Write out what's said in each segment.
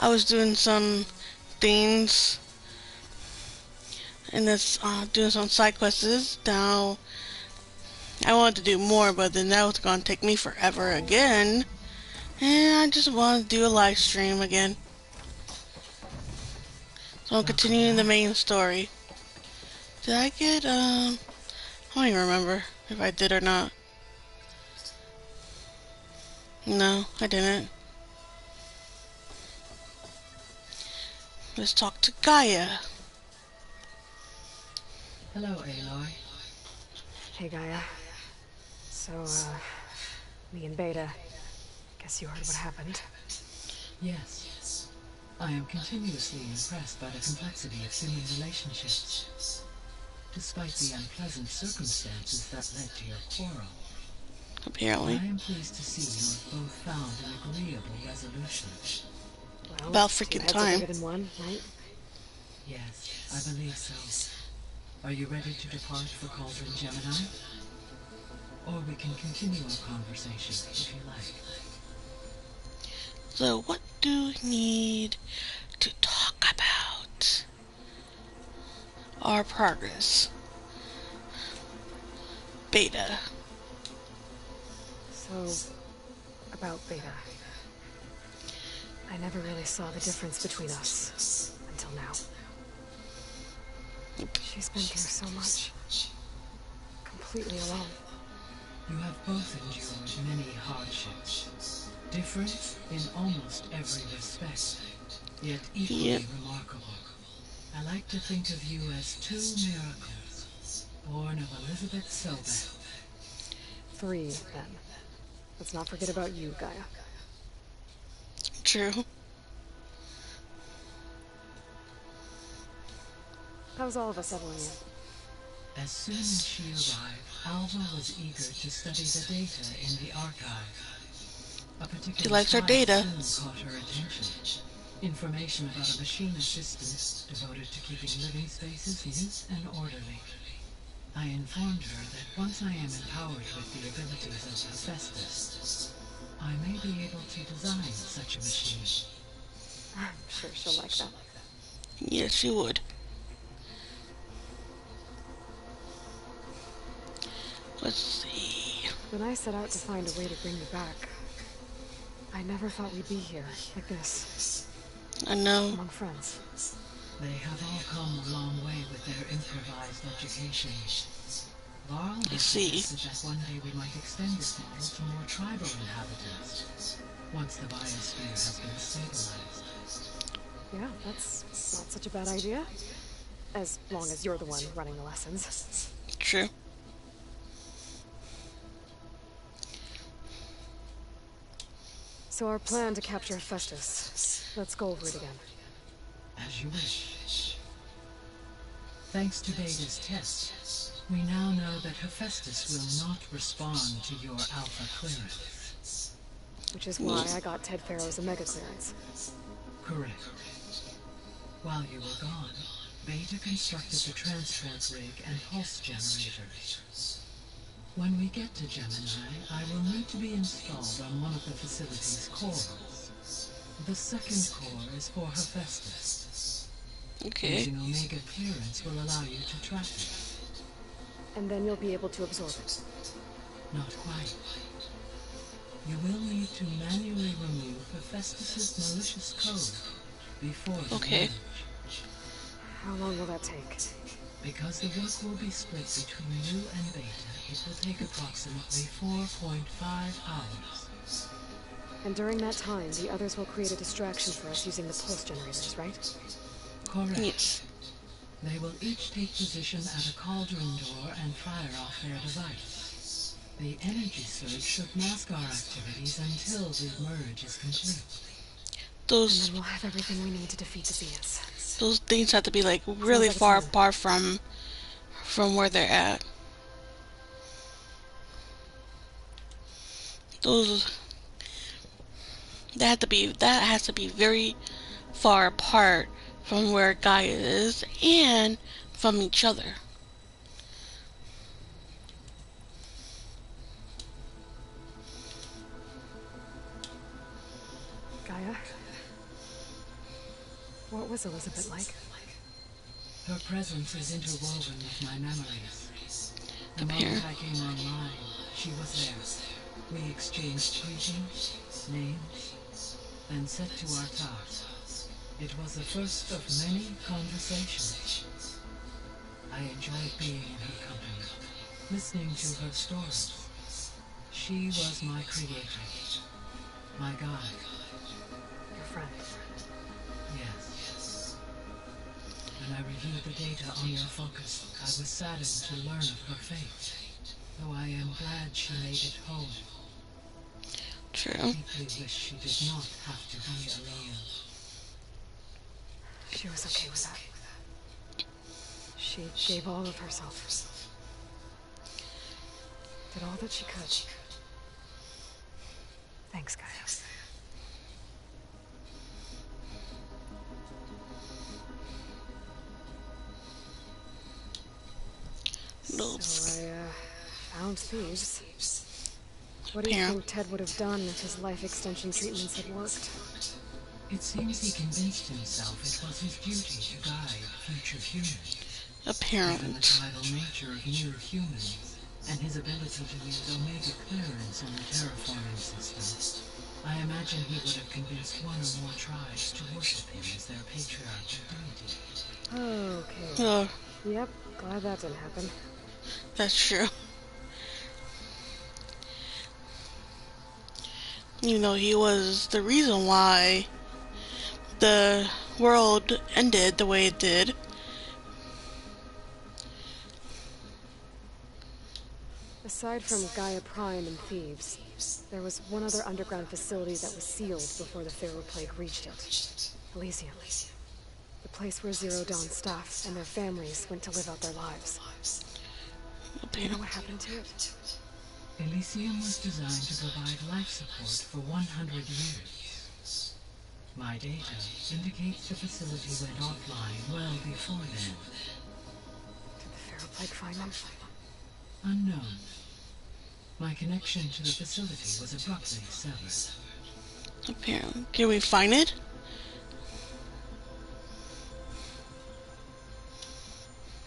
I was doing some things and this doing some side quests. Now I wanted to do more, but then that was gonna take me forever again. And I just want to do a live stream again. So I'm Welcome continuing the back. main story. Did I get I don't even remember if I did or not. No, I didn't. Let's talk to Gaia. Hello, Aloy. Hey, Gaia. So, me and Beta, guess you heard what happened. Yes. I am continuously impressed by the complexity of human relationships. Despite the unpleasant circumstances that led to your quarrel, Apparently. I am pleased to see you have both found an agreeable resolution. Well, About two freaking heads are time. better than one, right? Yes, I believe so. Are you ready to depart for Cauldron Gemini? Or we can continue our conversation if you like. So what do we need to talk about? Our progress. Beta. So, about Beta. I never really saw the difference between us until now. She's been through so much. Completely alone. You have both endured many hardships, different in almost every respect, yet Yep. equally remarkable. I like to think of you as two miracles, born of Elizabeth Sobek. 3, then. Let's not forget about you, Gaia. True. How's all of us settling in? As soon as she arrived, Alva was eager to study the data in the archive. A She particular likes her file data. soon caught her attention. Information about a machine assistant devoted to keeping living spaces neat and orderly. I informed her that once I am empowered with the abilities of Hephaestus, I may be able to design such a machine. I'm sure she'll like that. Yes, she would. Let's see. When I set out to find a way to bring you back, I never thought we'd be here, like this, I know. among friends. They have all come a long way with their improvised education. Varl I has see. suggested that one day we might extend this model to more tribal inhabitants, once the biosphere has been stabilized. Yeah, that's not such a bad idea. As long as you're the one running the lessons. True. So our plan to capture Festus. Let's go over it again. As you wish. Thanks to Beta's test, we now know that Hephaestus will not respond to your alpha clearance. Which is why I got Ted Farrow's Omega clearance. Correct. While you were gone, Beta constructed the transport rig and pulse generator. When we get to Gemini, I will need to be installed on one of the facility's cores. The second core is for Hephaestus. Okay. Using Omega clearance will allow you to track it. And then you'll be able to absorb it. Not quite. You will need to manually remove Hephaestus's malicious code before you Okay. merge. How long will that take? Because the work will be split between you and Beta, it will take approximately 4.5 hours. And during that time, the others will create a distraction for us using the pulse generators, right? Correct. Yes. They will each take position at a cauldron door and fire off their device. The energy surge should mask our activities until the merge is complete. And Those then we'll have everything we need to defeat the Zeus. those things have to be like really like a far plan. apart from where they're at. Those that has to be very far apart from where Gaia is and from each other. Gaia? What was Elizabeth like? Her presence is interwoven with my memories. The Up here. moment I came online, she was there. We exchanged greetings, names, then set to our task. It was the first of many conversations. I enjoyed being in her company, listening to her stories. She was my creator, my guide. Your friend. Yes. When I reviewed the data on your focus, I was saddened to learn of her fate, though I am glad she made it home. True. Deeply wish she did not have to be alone. She was okay with that. She gave all of herself. Did all that she could. Thanks, Gaia. Nope. So I found thieves. What do you Apparent. think Ted would have done if his life extension treatments had worked? It seems he convinced himself it was his duty to guide future humans. Given the Apparent. tribal nature of new humans, and his ability to use Omega clearance on the terraforming system, I imagine he would have convinced one or more tribes to worship him as their patriarchal deity. Okay. Oh, Yep, glad that didn't happen. that's true. You know, he was the reason why the world ended the way it did. Aside from Gaia Prime and Thieves, there was one other underground facility that was sealed before the Pharaoh Plague reached it. Elysium. The place where Zero Dawn staff and their families went to live out their lives. Do you know what happened to it? Elysium was designed to provide life support for 100 years. My data indicates the facility went offline well before then. Did the Pharaoh Plague find them? Unknown. My connection to the facility was abruptly severed. Apparent. Can we find it?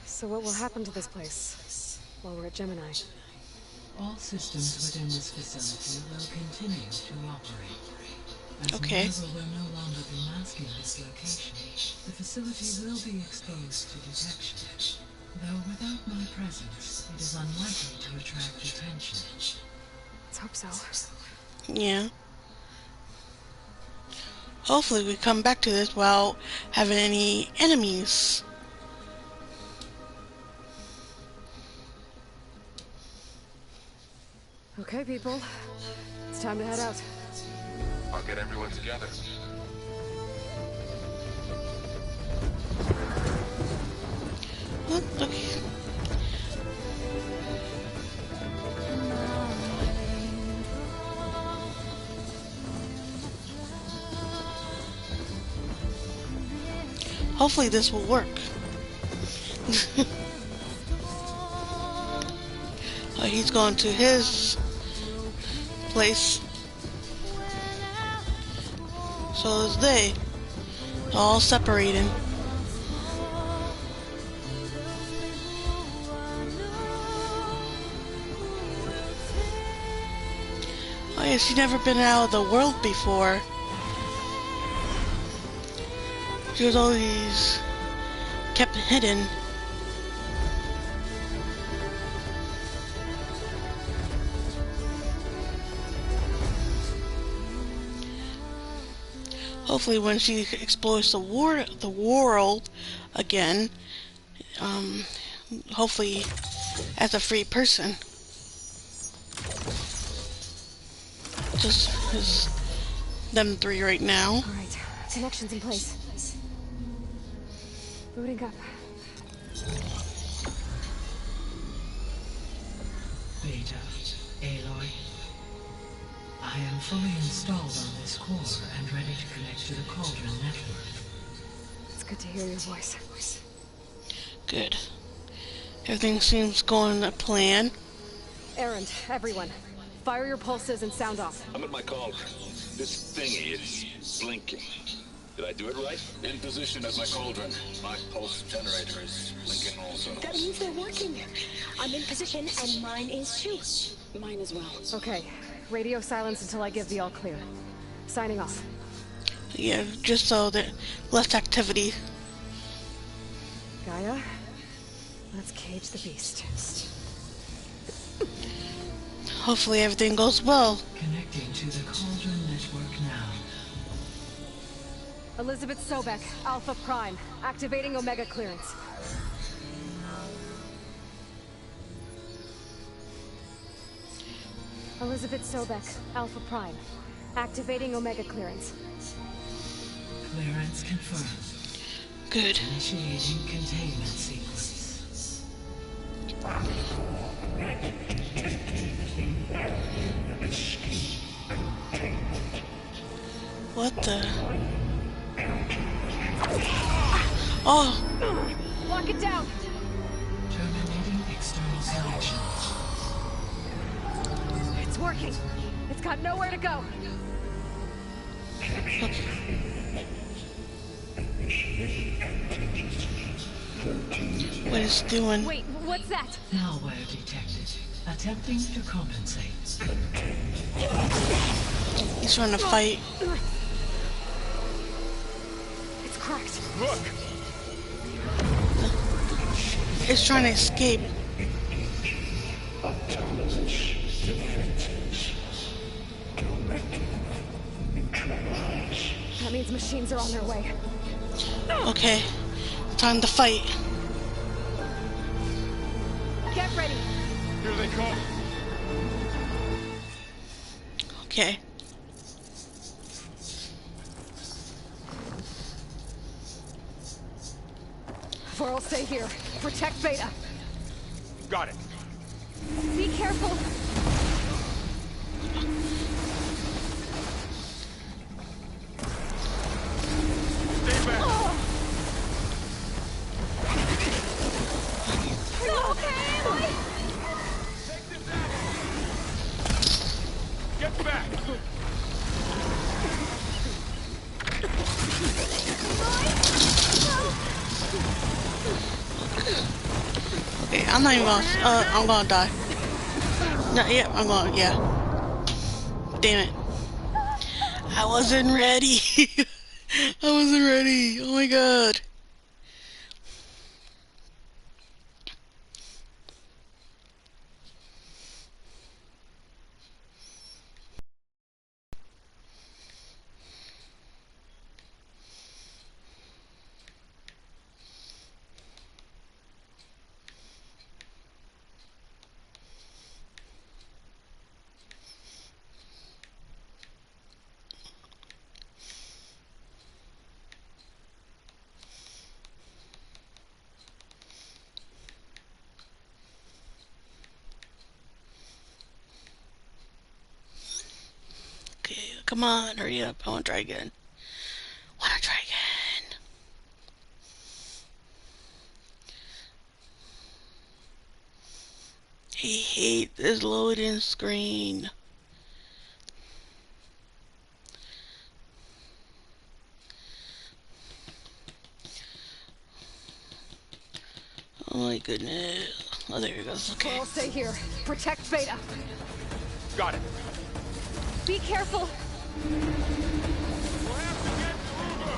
So what will happen to this place while we're at Gemini? All systems within this facility will continue to operate. As Okay. Minerva will no longer be masking this location, the facility will be exposed to detection. Though without my presence, it is unlikely to attract attention. Let's hope so. Yeah. Hopefully we come back to this without having any enemies. Okay, people. It's time to head out. I'll get everyone together. What? Okay. Hopefully this will work. Oh, he's going to his place. So is they. All separated. Oh yeah, she's never been out of the world before. She was always kept hidden. Hopefully when she explores the world again, hopefully as a free person. Just them three right now. All right, connections in place. Booting up. Beta, Aloy. I am fully installed on this core and ready to connect to the Cauldron network. It's good to hear your voice. Good. Everything seems going to plan. Erend, everyone, fire your pulses and sound off. I'm at my cauldron. This thingy is blinking. Did I do it right? In position at my cauldron. My pulse generator is blinking also. That means they're working. I'm in position, and mine is too. Mine as well. Okay, radio silence until I give the all clear. Signing off. Yeah, just so that less activity. Gaia, let's cage the beast. Hopefully everything goes well. Connecting to the Cauldron network now. Elizabeth Sobek, Alpha Prime, activating Omega clearance. Elizabeth Sobek, Alpha Prime, activating Omega clearance. Clearance confirmed. Good. Initiating containment sequence. What the? Oh, Lock it down! Terminating external selection. It's working! It's got nowhere to go! what is it doing? Wait, what's that? Malware detected. Attempting to compensate. He's trying to fight. It's cracked. Look! It's trying to escape. That means machines are on their way. Okay, time to fight. Get ready! Here they come! Okay. Vorl, stay here. Protect Beta. Got it! Be careful! Stay back! Are you okay, Aloy? Take this out! Get back! Okay, I'm not even gonna. I'm gonna die. No, yeah, I'm gonna. Yeah. Damn it. I wasn't ready. I wasn't ready. Oh my god. Okay, come on, hurry up. I wanna try again. Wanna try again. I hate this loading screen. Oh my goodness. Oh, there it goes. Okay. Vorl, stay here. Protect Beta. Got it! Be careful! We'll have to get to Uber!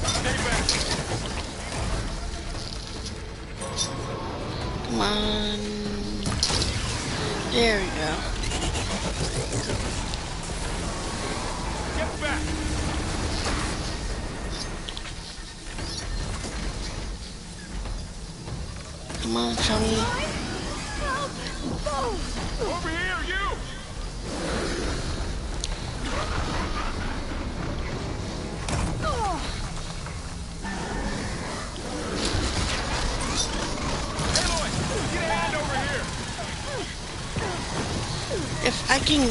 Stay back! Come on. There we go. Get back! Come on, show me. Over here, you! Aloy, get a hand over here! If I can.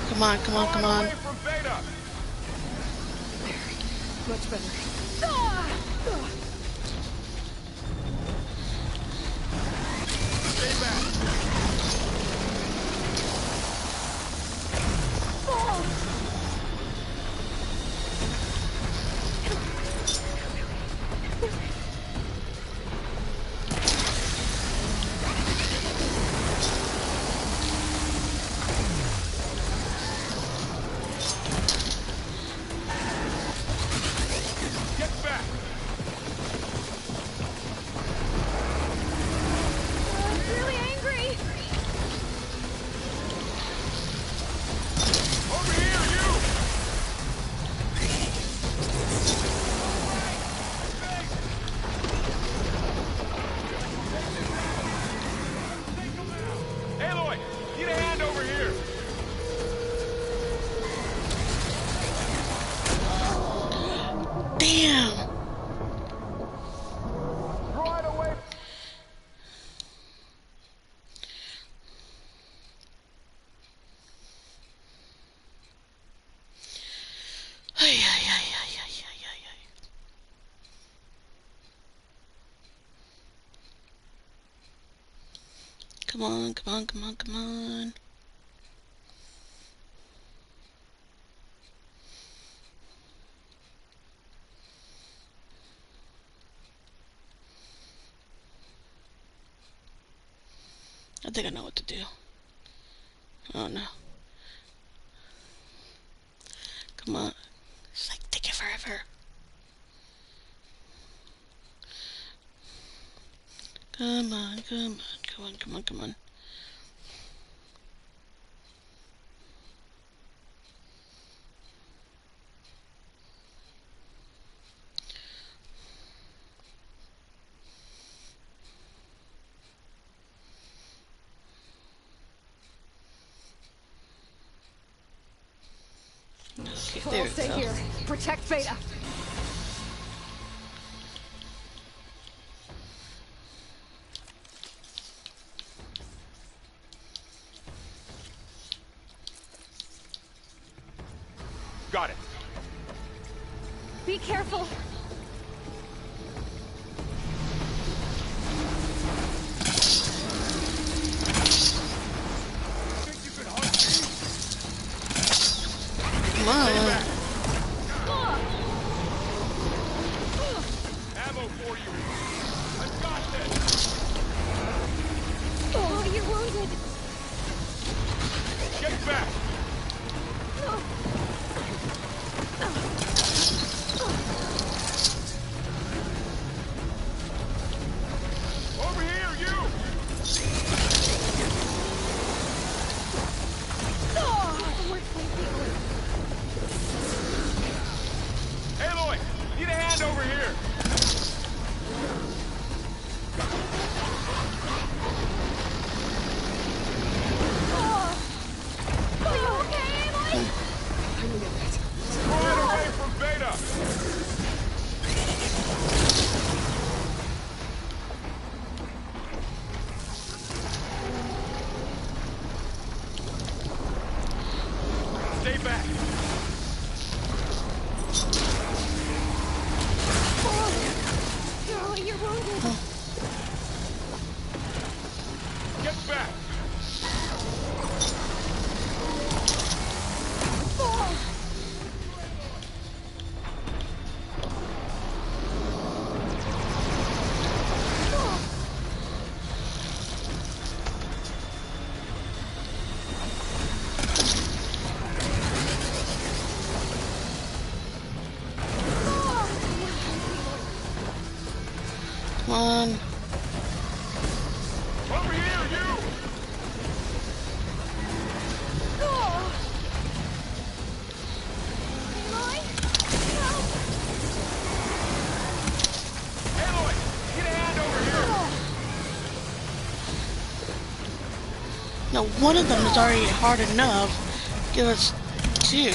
Come on, come on, come on. Away from Beta! Much better. Come on, come on, come on, come on. I think I know what to do. Oh no. Come on. It's like taking forever. Come on, come on, come on, come on, come on. Okay, there I'll we stay go. here. Protect Beta. Got it. Be careful. Think you could hunt me? Come on. Ammo for you. I've got this. Oh, you're wounded. Get back. Over here, you. Aloy, need a hand over here. Are you okay, Aloy? I needed that. Right away from Beta. Stay back. Oh, you're wounded. Get back. Come on. Over here, you. Aloy, get a hand over here. No, one of them is already hard enough. Give us two.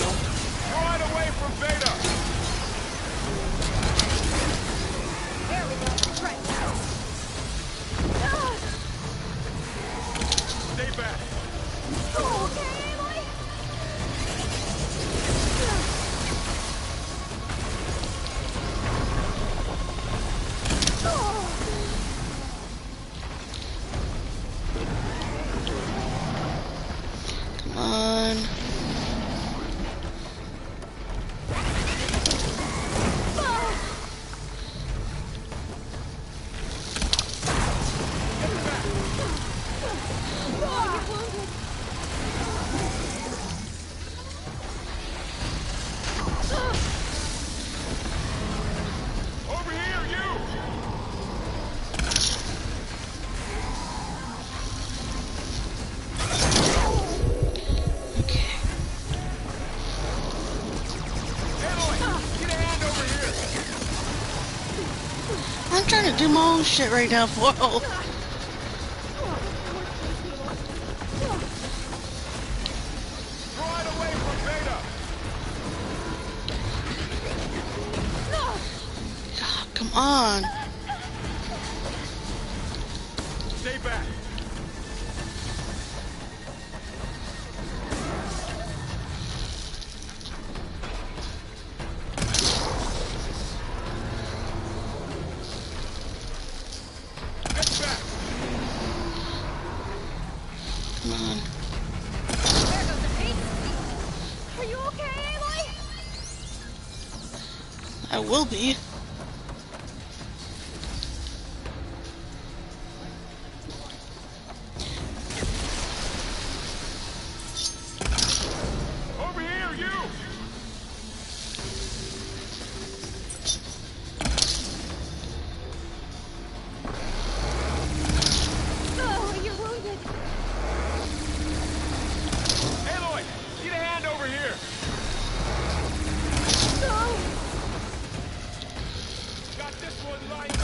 Right away from Beta. There we go. Right. Stay back. Okay, Aloy. Come on. Over here, you. Okay. Aloy, get a hand over here. I'm trying to do my own shit right now, Foil. Right away from Beta. God, come on. Stay back. Get back. I will be. Over here, you! Oh, you're wounded. Aloy, get a hand over here! No. Got this one lined up!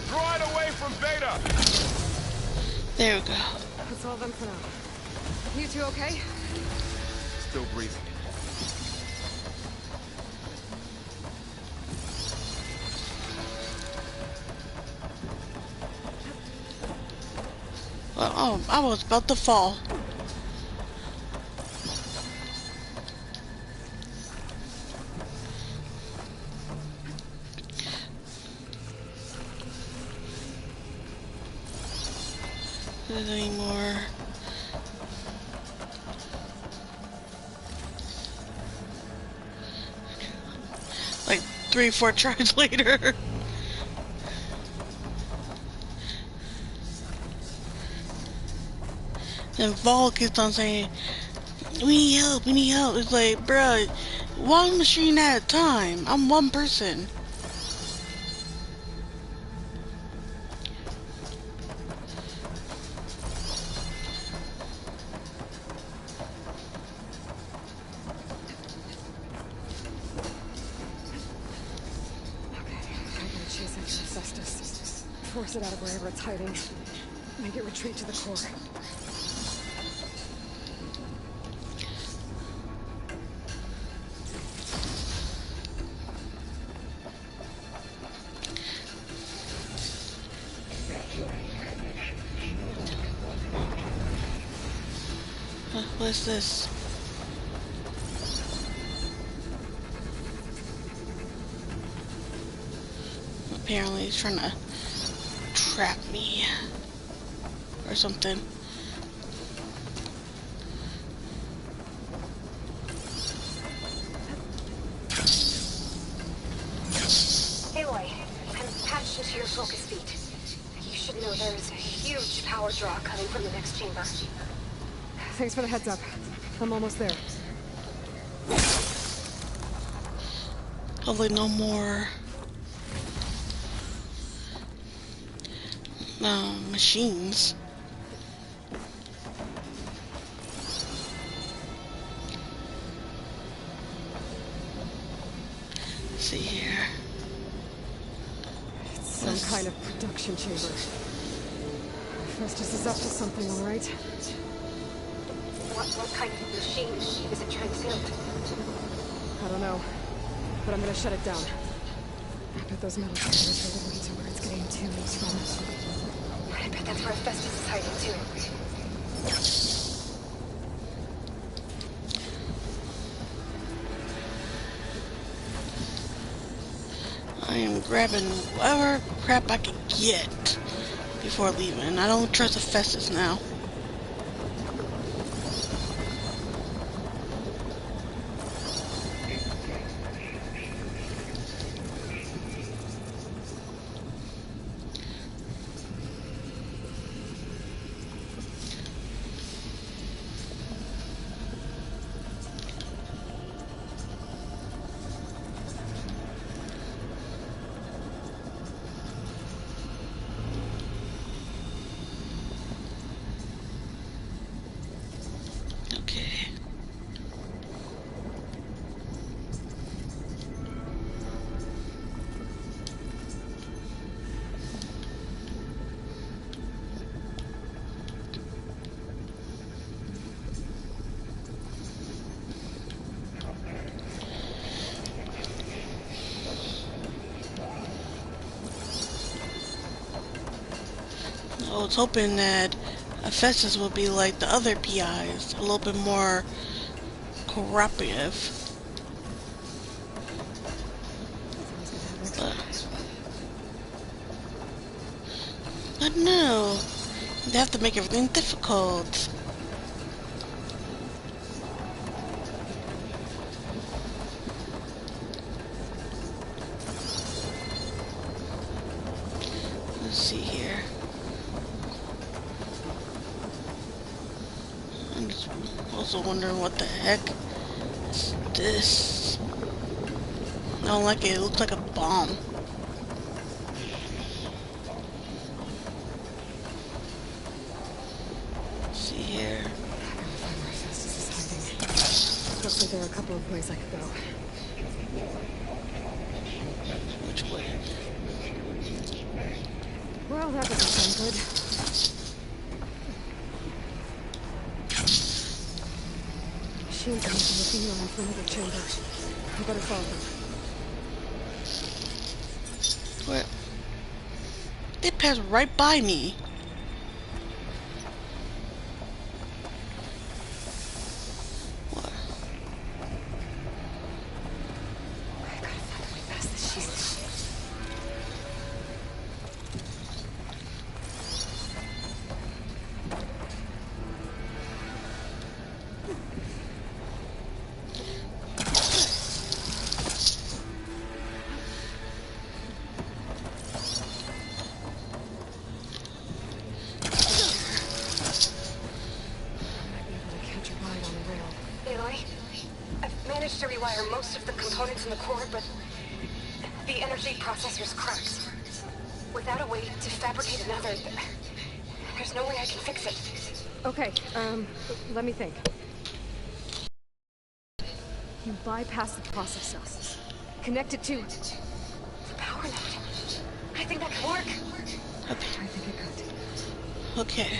Draw it away from Beta! There we go. That's all of them for now. You two okay? Still breathing. Well, oh, I was about to fall. Is there any more? Like 3-4 tries later. And Vol keeps on saying, we need help, we need help. It's like, bruh, one machine at a time. I'm one person. Okay, I'm gonna chase after Cestus. Force it out of wherever it's hiding. Make it retreat to the core. What's this? Apparently he's trying to trap me or something. Aloy, I'm patched into your focus feed. You should know there's a huge power draw coming from the next chamber. Thanks for the heads up. I'm almost there. Hopefully no more machines. Let's see here. It's some kind of production chamber. Festus is up to something, all right? What kind of machine is it trying to build? I don't know, but I'm gonna shut it down. I bet those metal towers are the way to where it's getting tunes from. I bet that's where Festus is hiding too. I am grabbing whatever crap I can get before leaving. I don't trust the Festus now. Okay. I was hoping that Festus would be like the other PIs, a little bit more cooperative. But no, they have to make everything difficult. Let's see here. I'm just also wondering what the heck is this. I don't like it. It looks like a bomb. Let's see here. Looks like there are a couple of ways I could go. Which way? Well, that doesn't sound good. Machines are making a beeline for another chamber. I better follow them. What? They passed right by me. What? I gotta find a way past this shield. Aloy, I've managed to rewire most of the components in the core, but the energy processor's cracked. Without a way to fabricate another, there's no way I can fix it. Okay, let me think. You bypass the processor. Connect it to... The power node. I think that could work. I think it could. Okay.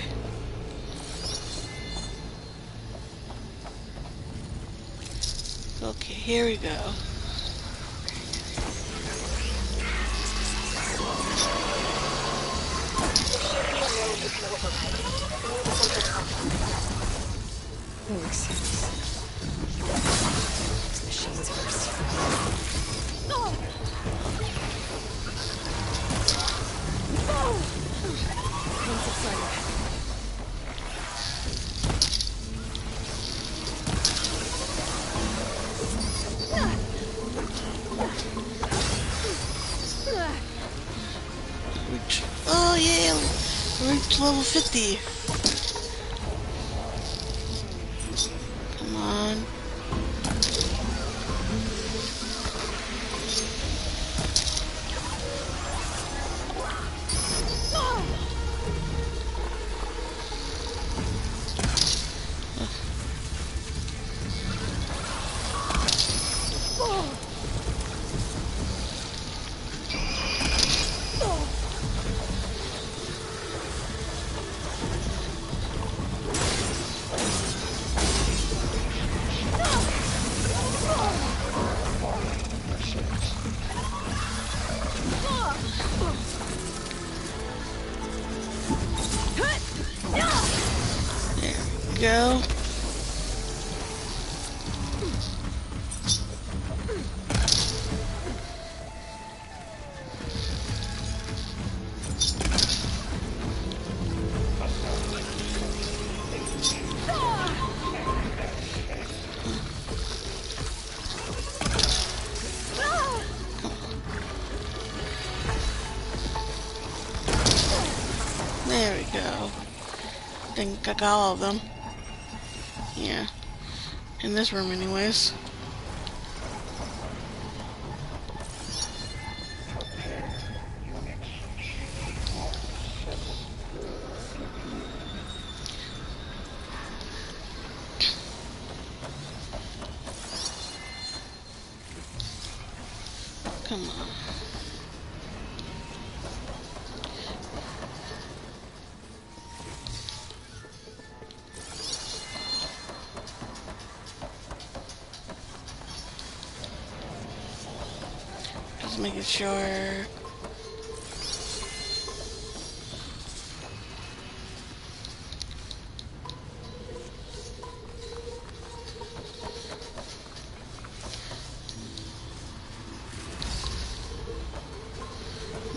Okay, here we go. Thanks. These machines first. Pain subsided. Reach. Oh yeah, reach level 50. Come on. Go. There we go. Think I got all of them. Yeah. In this room anyways. Come on. Just making sure.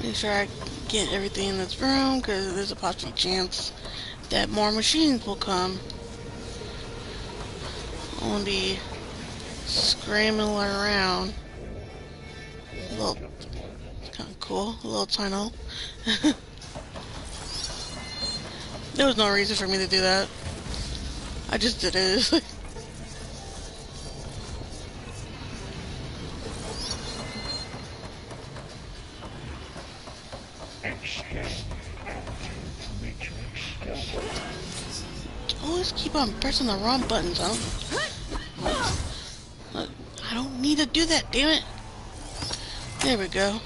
Make sure I get everything in this room, because there's a possible chance that more machines will come. I won't be scrambling around. Little, it's kind of cool, a little tunnel. There was no reason for me to do that. I just did it. Always keep on pressing the wrong buttons, I don't need to do that, damn it. There we go.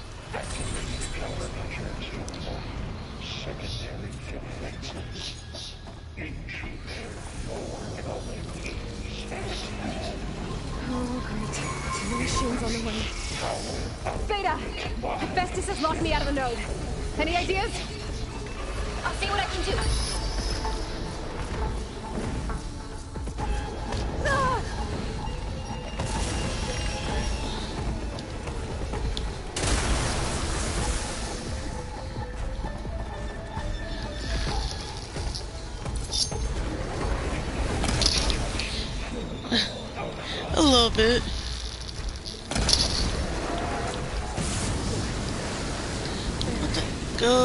Oh, great. Two machines on the way. Beta! Festus has locked me out of the node. Any ideas? I'll see what I can do. Ah! A little bit. What the go?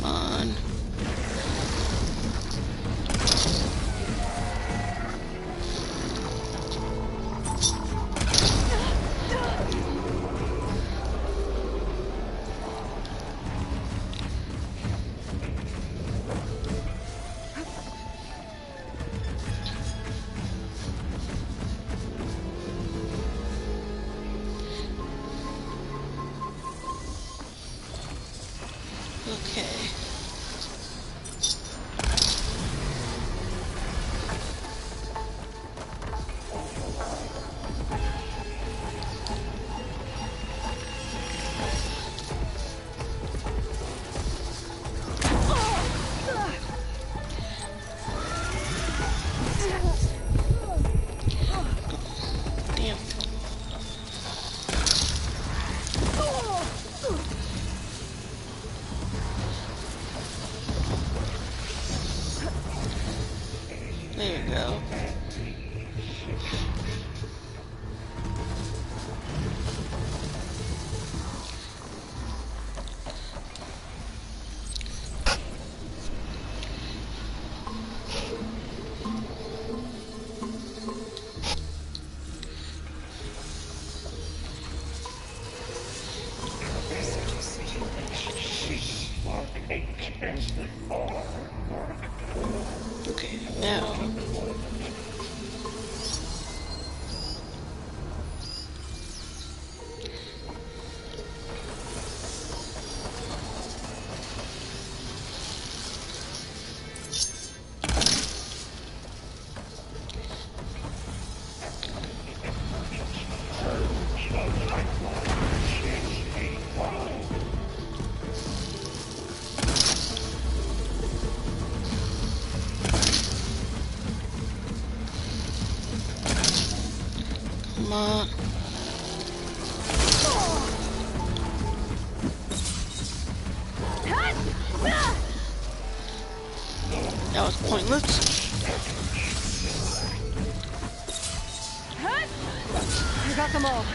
Come on. Okay. Damn. There you go. Okay, now. Come on. That was pointless. I got them all.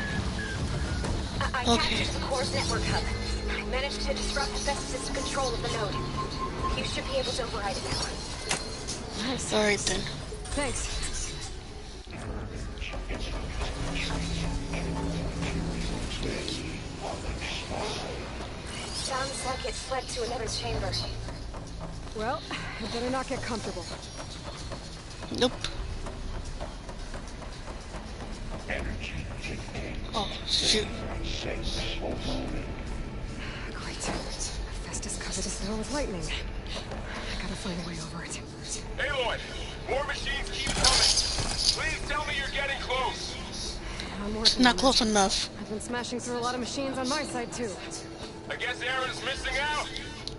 I Okay. captured the core's network hub. I managed to disrupt Festus' control of the node. You should be able to override it now. Nice. Alright then. Thanks. Sounds like it fled to another chamber. Well, I better not get comfortable. Nope. Oh, shoot. Great. Festus covered this door with lightning. I gotta find a way over it. Aloy, more machines keep coming. Please tell me you're getting close. I'm It's working not on close it. enough. I've been smashing through a lot of machines on my side, too. I guess Aaron's missing out.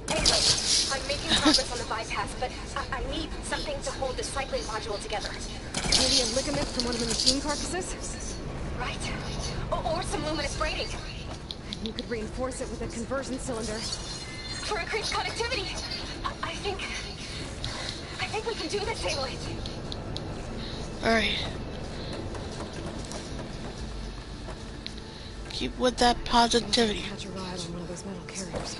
Aloy, I'm making progress on the bypass, but I need something to hold the cycling module together. Maybe a ligament from one of the machine carcasses? Right? Or some luminous braiding. You could reinforce it with a conversion cylinder. For increased connectivity. I think we can do this, Aloy. Alright. Keep with that positivity. Catch a ride on one of those metal carriers.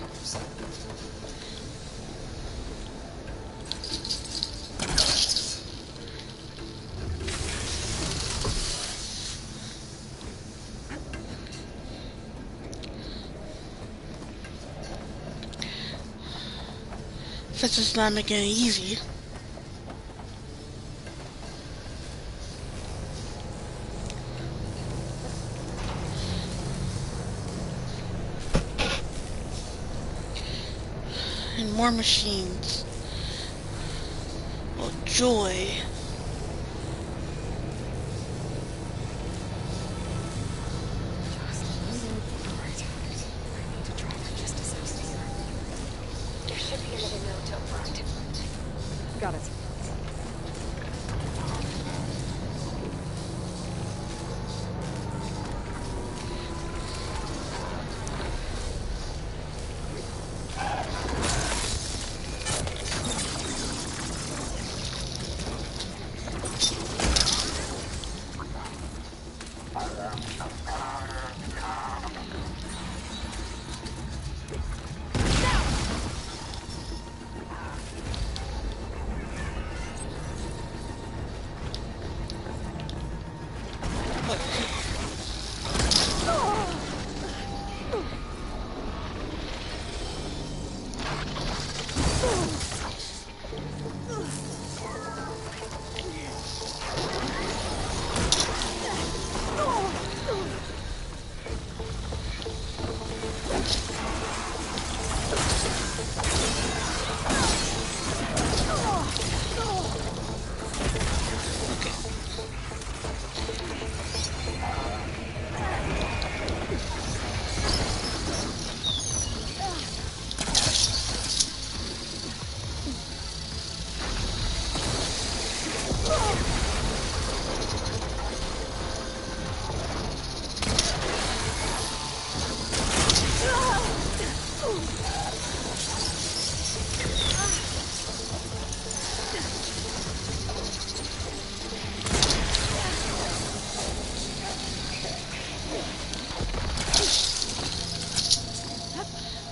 This is not making it easy. And more machines. Oh, joy. Alright. I need to drive it just a second here. There should be another note up front. Got it.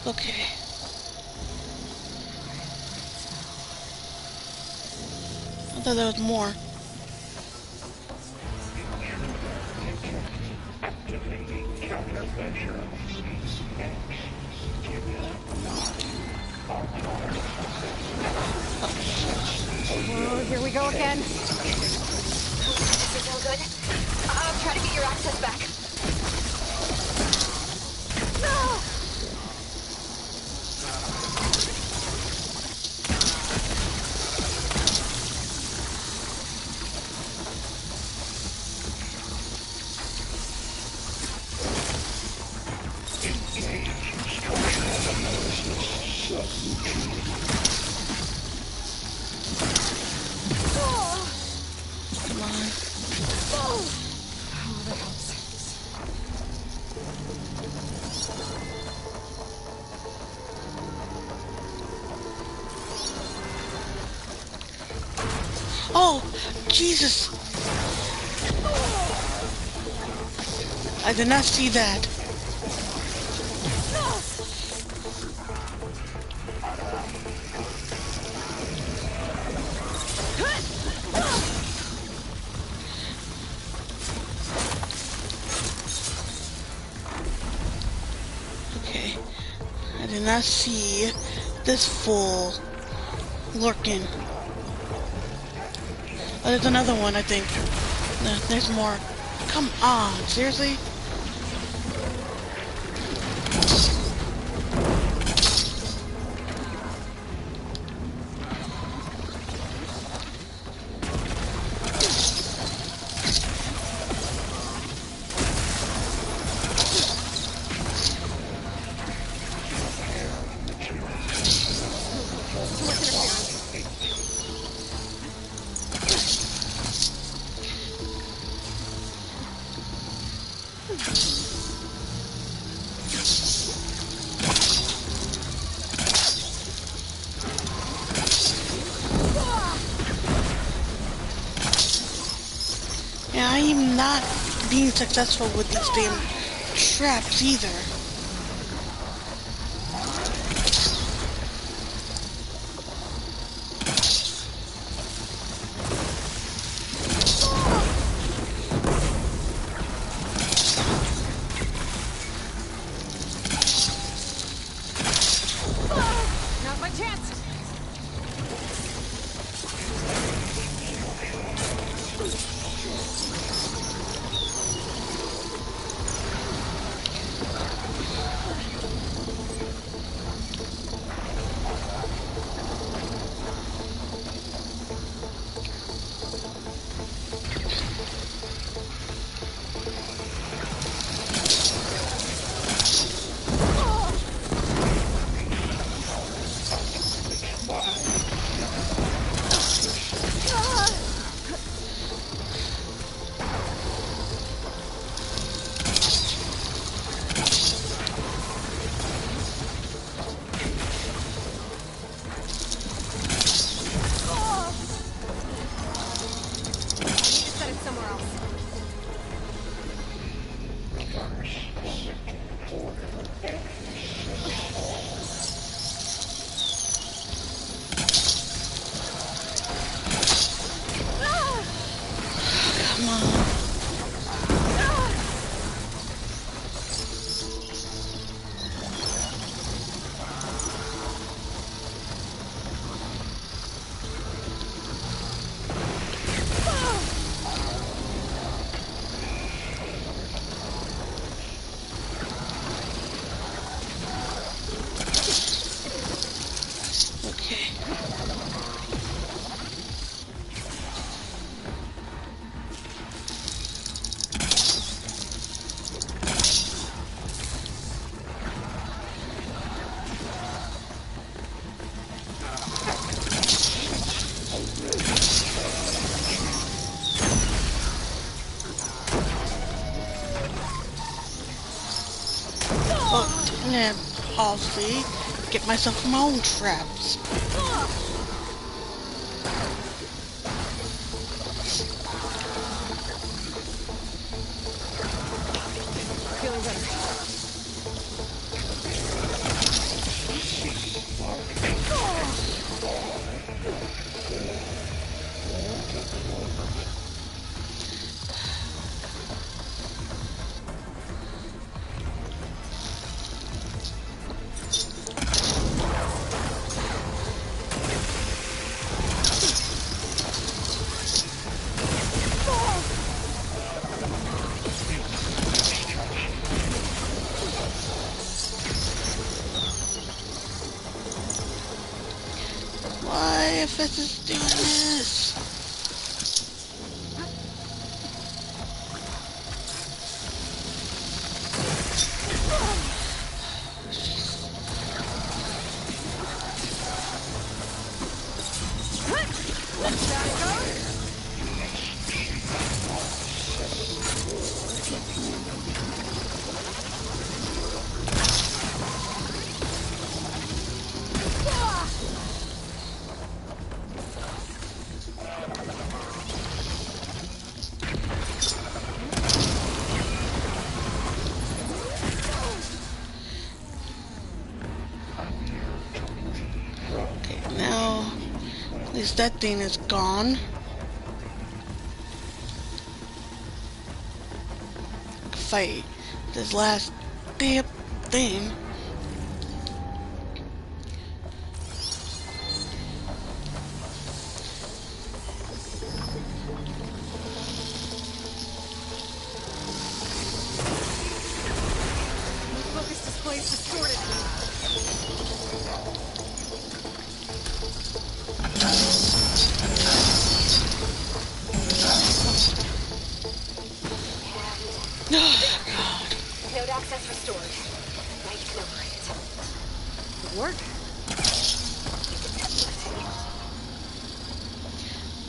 Okay. I thought there was more. Oh, here we go again. This is all good. I'll try to get your access back. Come on. Oh, that helps. Oh, Jesus. I did not see that. Okay. I did not see this full lurking. Oh, there's another one, I think. No, there's more. Come on, seriously? Yeah, I am not being successful with these damn traps either. Not my chance! Set it somewhere else. Come on. Okay. Oh, damn it, Halsey. Get myself my own traps. Feeling better. Why, if this is doing this? Okay, now at least that thing is gone. Fight this last damn thing.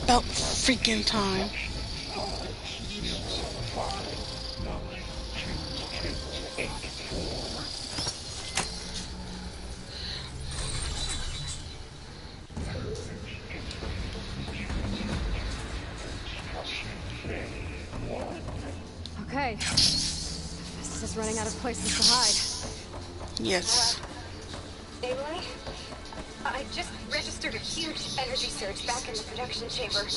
About freaking time. Okay. This is running out of places to hide. Yes. Aloy? I just registered a huge energy surge back in the production chamber.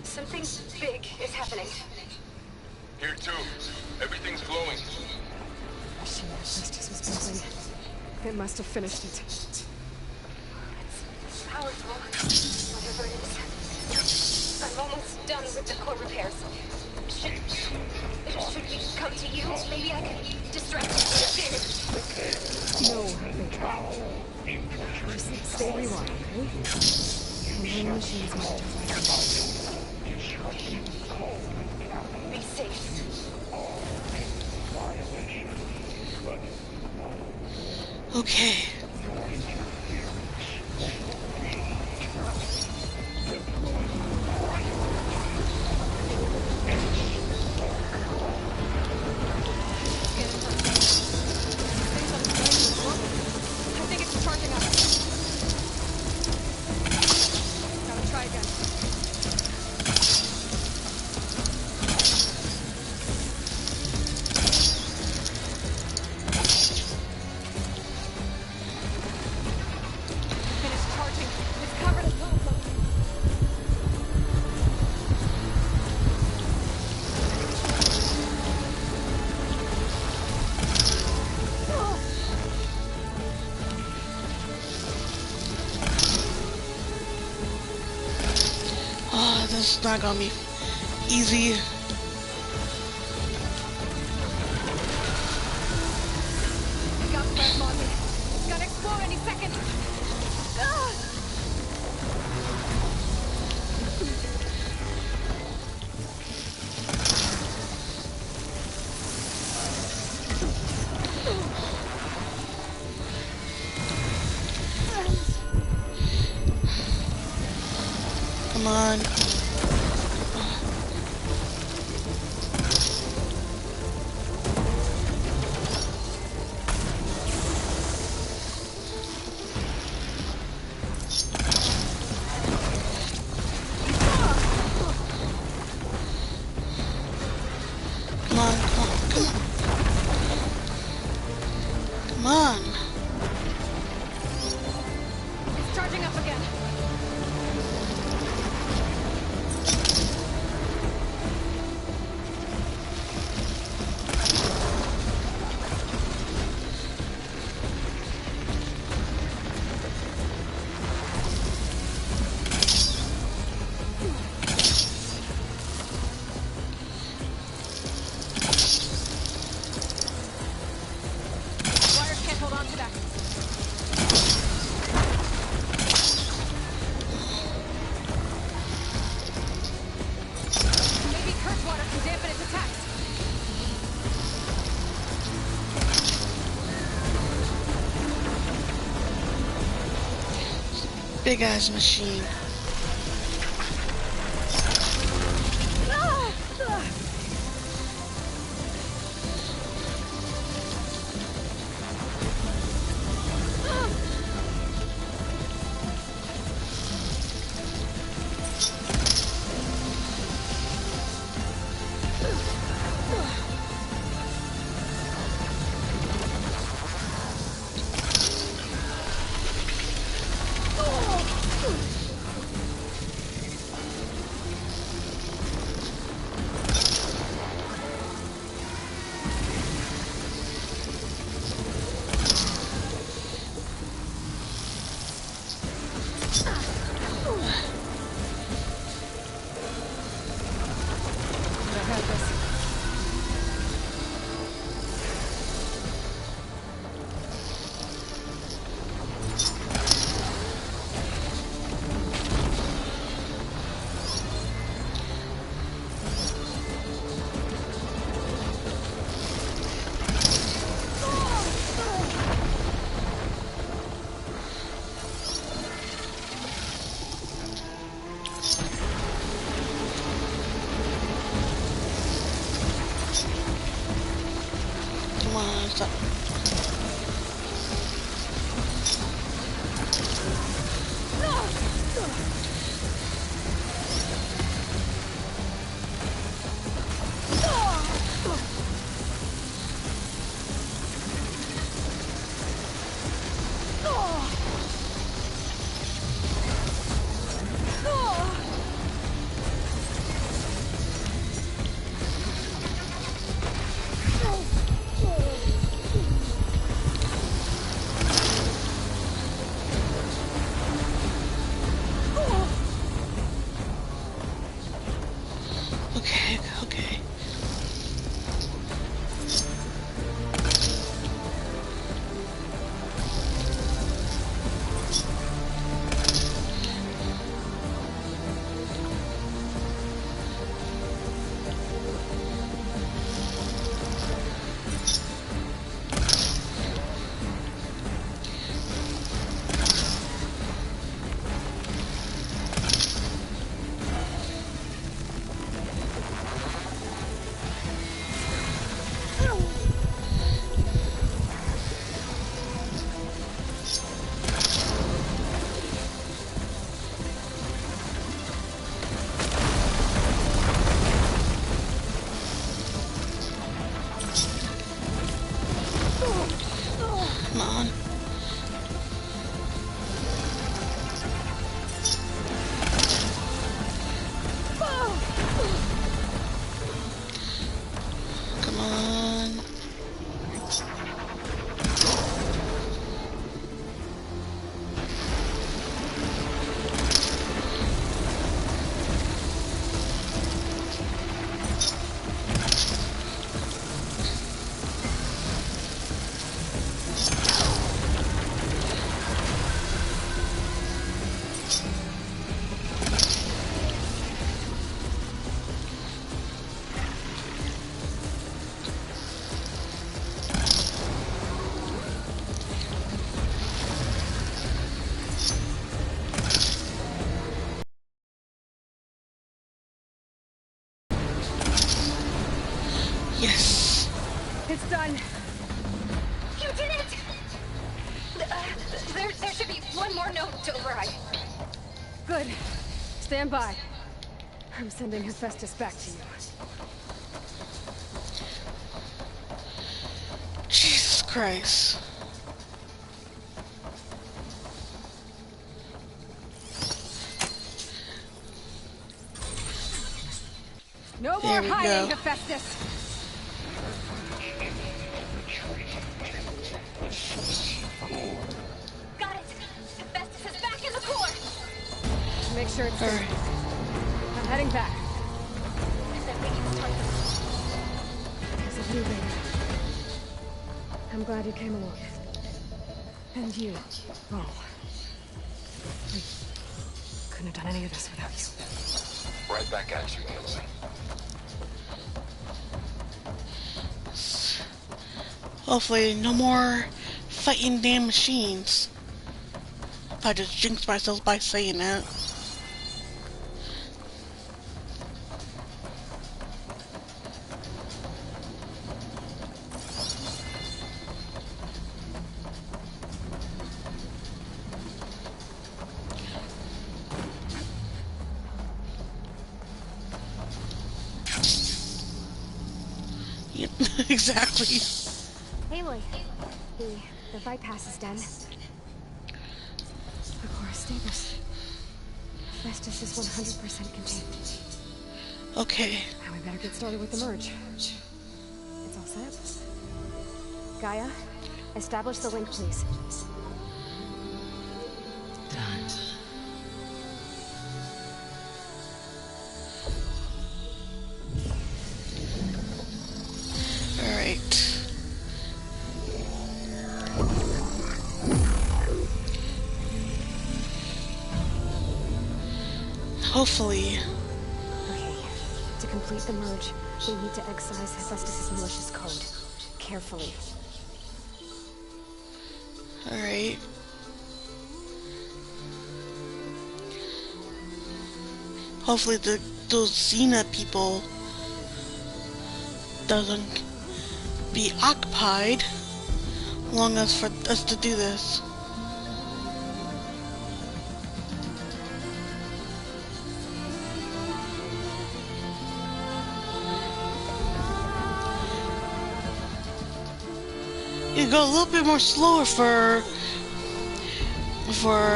Something big is happening. Here too. Everything's glowing. Machine Justice was building. It must have finished it. It's powerful, whatever it is. I'm almost done with the core repairs. Should we come to you? Maybe I could distract you from the fear. No, just stay where you are, okay? Handling the machines might Be safe. Okay. I think it's charging up. Gotta try again. Finished charging. It's covered as well. Oh, this is not gonna be easy. Got that money. It's gonna explode any second. Ah! Come on. Come on, come on, come on. Come on. It's charging up again. Wires can't hold on to that. Maybe curse water can dampen its attacks. Big ass machine. stop. Okay, okay. Come on. Come on. Yes. It's done. You did it! There should be one more note to override. Good. Stand by. I'm sending Hephaestus back to you. Jesus Christ. No There more we hiding, go. Hephaestus! Got it! Hephaestus is back in the core! Make sure it's All safe. right. I'm heading back. Then we need to start Because of you, baby. I'm glad you came along. And you. Oh. We couldn't have done any of this without you. Right back at you, Aloy. Hopefully, no more fighting damn machines. I just jinxed myself by saying that. Yep, exactly. Aloy, the bypass is done. The core is stable. Hephaestus is 100% contained. Okay. Now we better get started with the merge. It's all set. Gaia, establish the link, please. Done. Alright. Hopefully. Okay, to complete the merge, we need to excise Hephaestus' malicious code. Carefully. Alright. Hopefully those Xena people doesn't be occupied. long as for us to do this. You go a little bit more slower for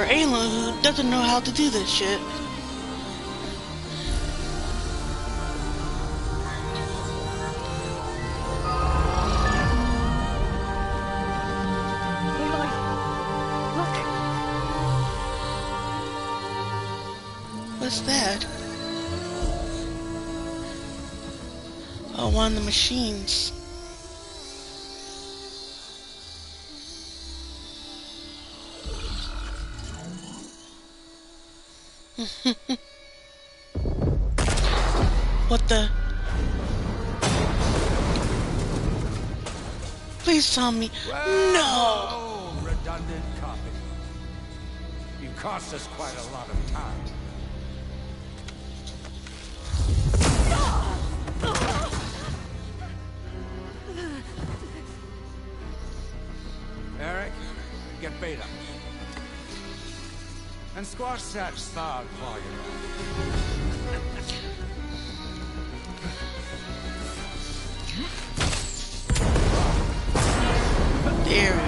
Ayla, who doesn't know how to do this shit. Aloy, look. What's that? Oh, one of the machines. What the? Please tell me. No! Oh, redundant copy. You cost us quite a lot of time. Eric, get Beta. And squash that Tharg while you're at it. There.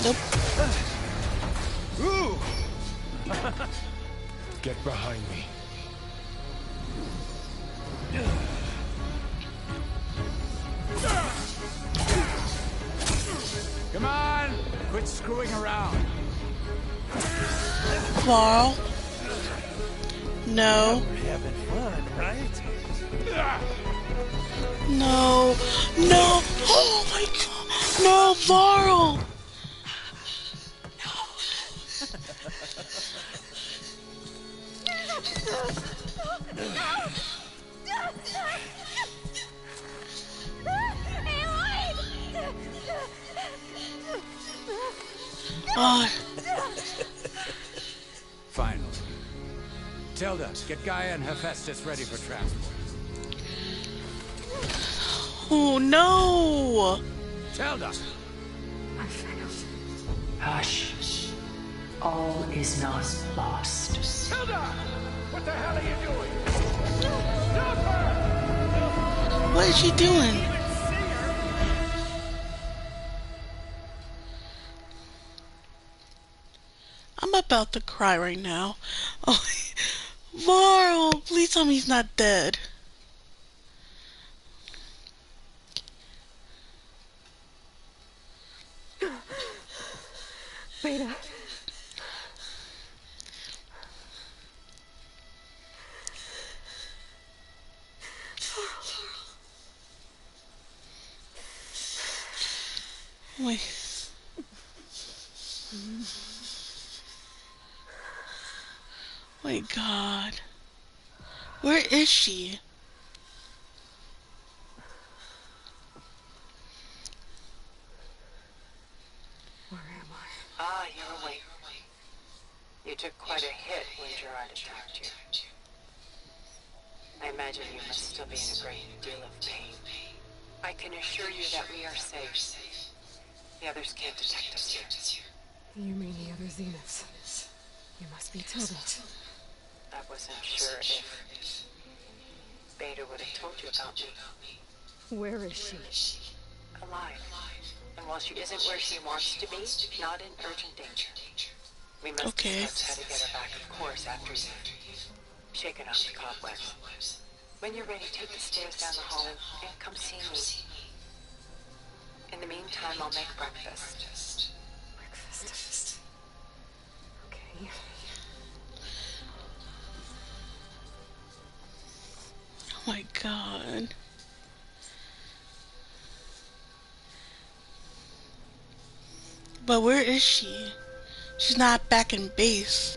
Nope. Ooh! Get behind me. Come on! Quit screwing around. Varl. No. We're having fun, right? No. No. Oh my god. No, Varl. Oh. Finally. Tilda, get Gaia and Hephaestus ready for transport. Oh no. Tilda! I failed. Hush. All is not lost. Tilda! What the hell are you doing? Stop her! What is she doing? I'm about to cry right now. Oh, Varl, please tell me he's not dead. Beta. Wait. My God. Where is she? Where am I? Ah, you're awake. You took quite a hit when Gerard attacked you. I imagine you must still be in a great deal of pain. I can assure you that we are safe. The others can't detect us here. You mean the other Zeniths? You must be Tilda. I wasn't sure if Beta would have told you about me. Where is she? Alive. And while she isn't where she wants to be, not in urgent danger. We must discuss how to get her back, of course, after you've shaken off the cobwebs. When you're ready, take the stairs down the hall and come see me. In the meantime, I'll make breakfast. Breakfast. Okay. Oh my God. But where is she? She's not back in base.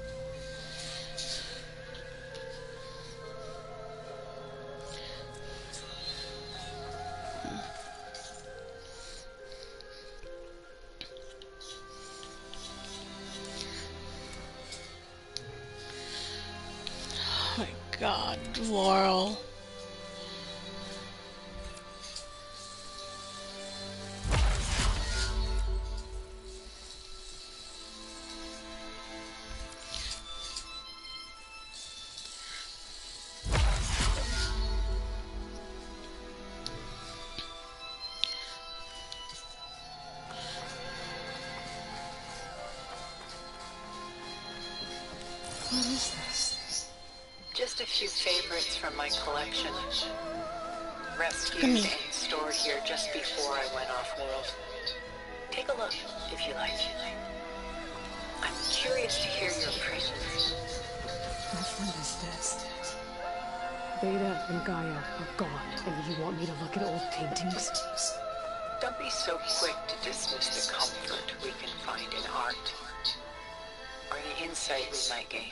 Oh my God, Varl. What is this? Just a few favorites from my collection. Rescued and stored here just before I went off-world. Take a look, if you like. I'm curious to hear your impressions. My friend is dead. Beta and Gaia are gone, and you want me to look at old paintings? Don't be so quick to dismiss the comfort we can find in art, or the insight we might gain.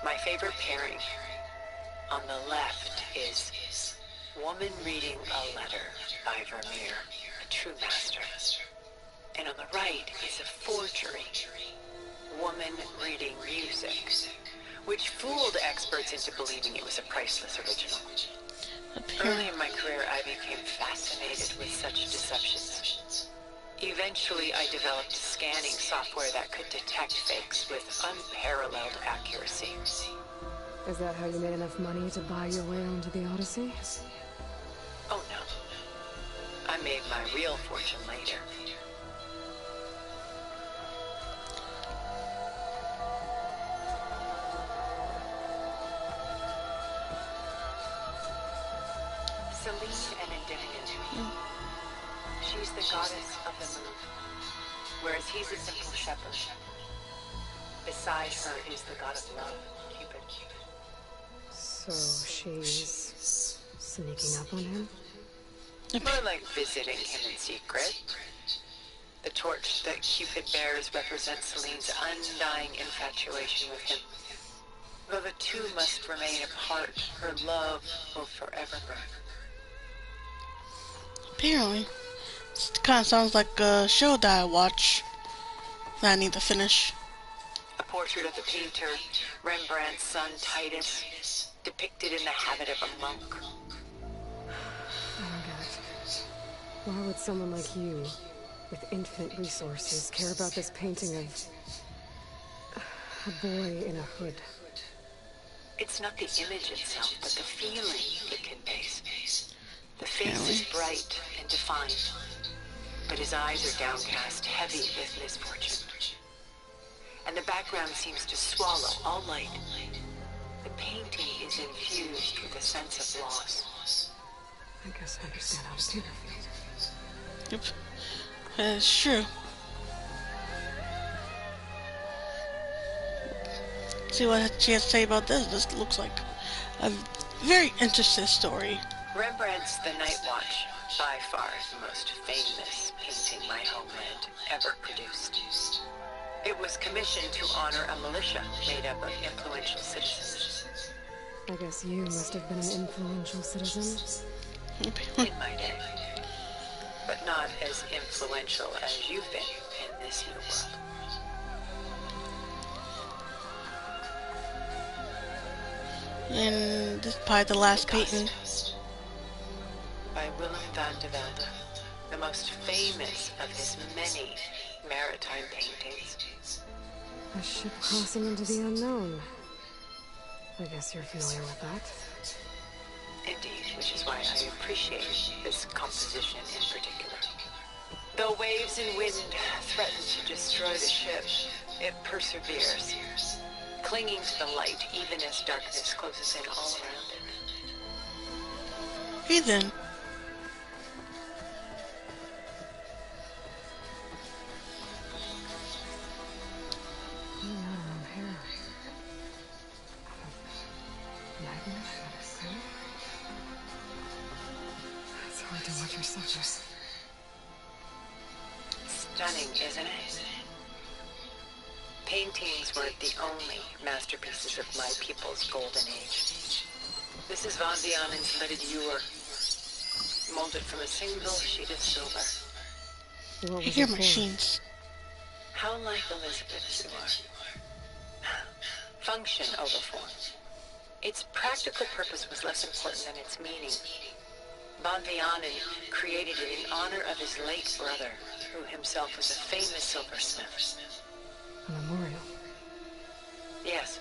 My favorite pairing. On the left is Woman Reading a Letter by Vermeer, a true master. And on the right is a forgery, Woman Reading Music, which fooled experts into believing it was a priceless original. Early in my career, I became fascinated with such deceptions. Eventually, I developed scanning software that could detect fakes with unparalleled accuracy. Is that how you made enough money to buy your way onto the Odyssey? Oh no. I made my real fortune later. Celine and Endymion. She's the goddess of the moon, whereas he's a simple shepherd. Beside her is the god of love, Cupid. So she's sneaking up on him? More like visiting him in secret. The torch that Cupid bears represents Celine's undying infatuation with him. Though the two must remain apart, her love will forever burn. Apparently. It kind of sounds like a show that I watch that I need to finish. A portrait of the painter, Rembrandt's son Titus, depicted in the habit of a monk. I don't get it. Why would someone like you, with infinite resources, care about this painting of a boy in a hood? It's not the image itself, but the feeling it conveys. The face is bright and defined, but his eyes are downcast, heavy with misfortune. And the background seems to swallow all light. The painting is infused with a sense of loss. I guess I understand how Peter feels. Yep. It's true. See what she has to say about this. This looks like a very interesting story. Rembrandt's The Night Watch, by far the most famous painting my homeland ever produced. It was commissioned to honor a militia made up of influential citizens. I guess you must have been an influential citizen. In my day. But not as influential as you've been in this new world. And this is probably the last painting. By Willem van de Velde, the most famous of his many maritime paintings. A ship crossing into the unknown. I guess you're familiar with that. Indeed, which is why I appreciate this composition in particular. Though waves and wind threaten to destroy the ship, it perseveres, clinging to the light even as darkness closes in all around it. Hey then. It's hard to watch her suffer. Stunning, isn't it? Paintings weren't the only masterpieces of my people's golden age. This is Van Vianen's Leaded Ewer, molded from a single sheet of silver. What I was hear it for? machines. How like Elizabeth you are. Function over form. Its practical purpose was less important than its meaning. Van Vianen created it in honor of his late brother, who himself was a famous silversmith. A memorial. Yes.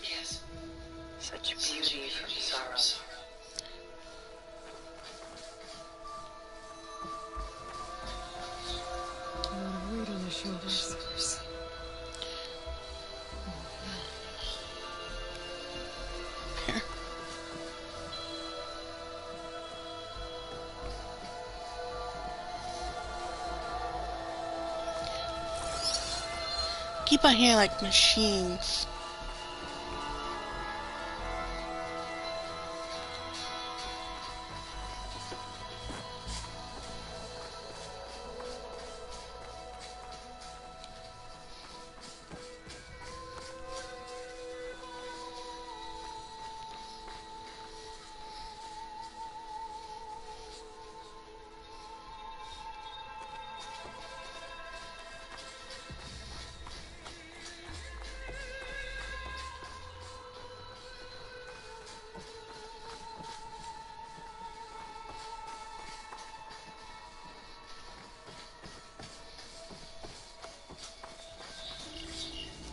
Such beauty from sorrow. keep on hearing like machines.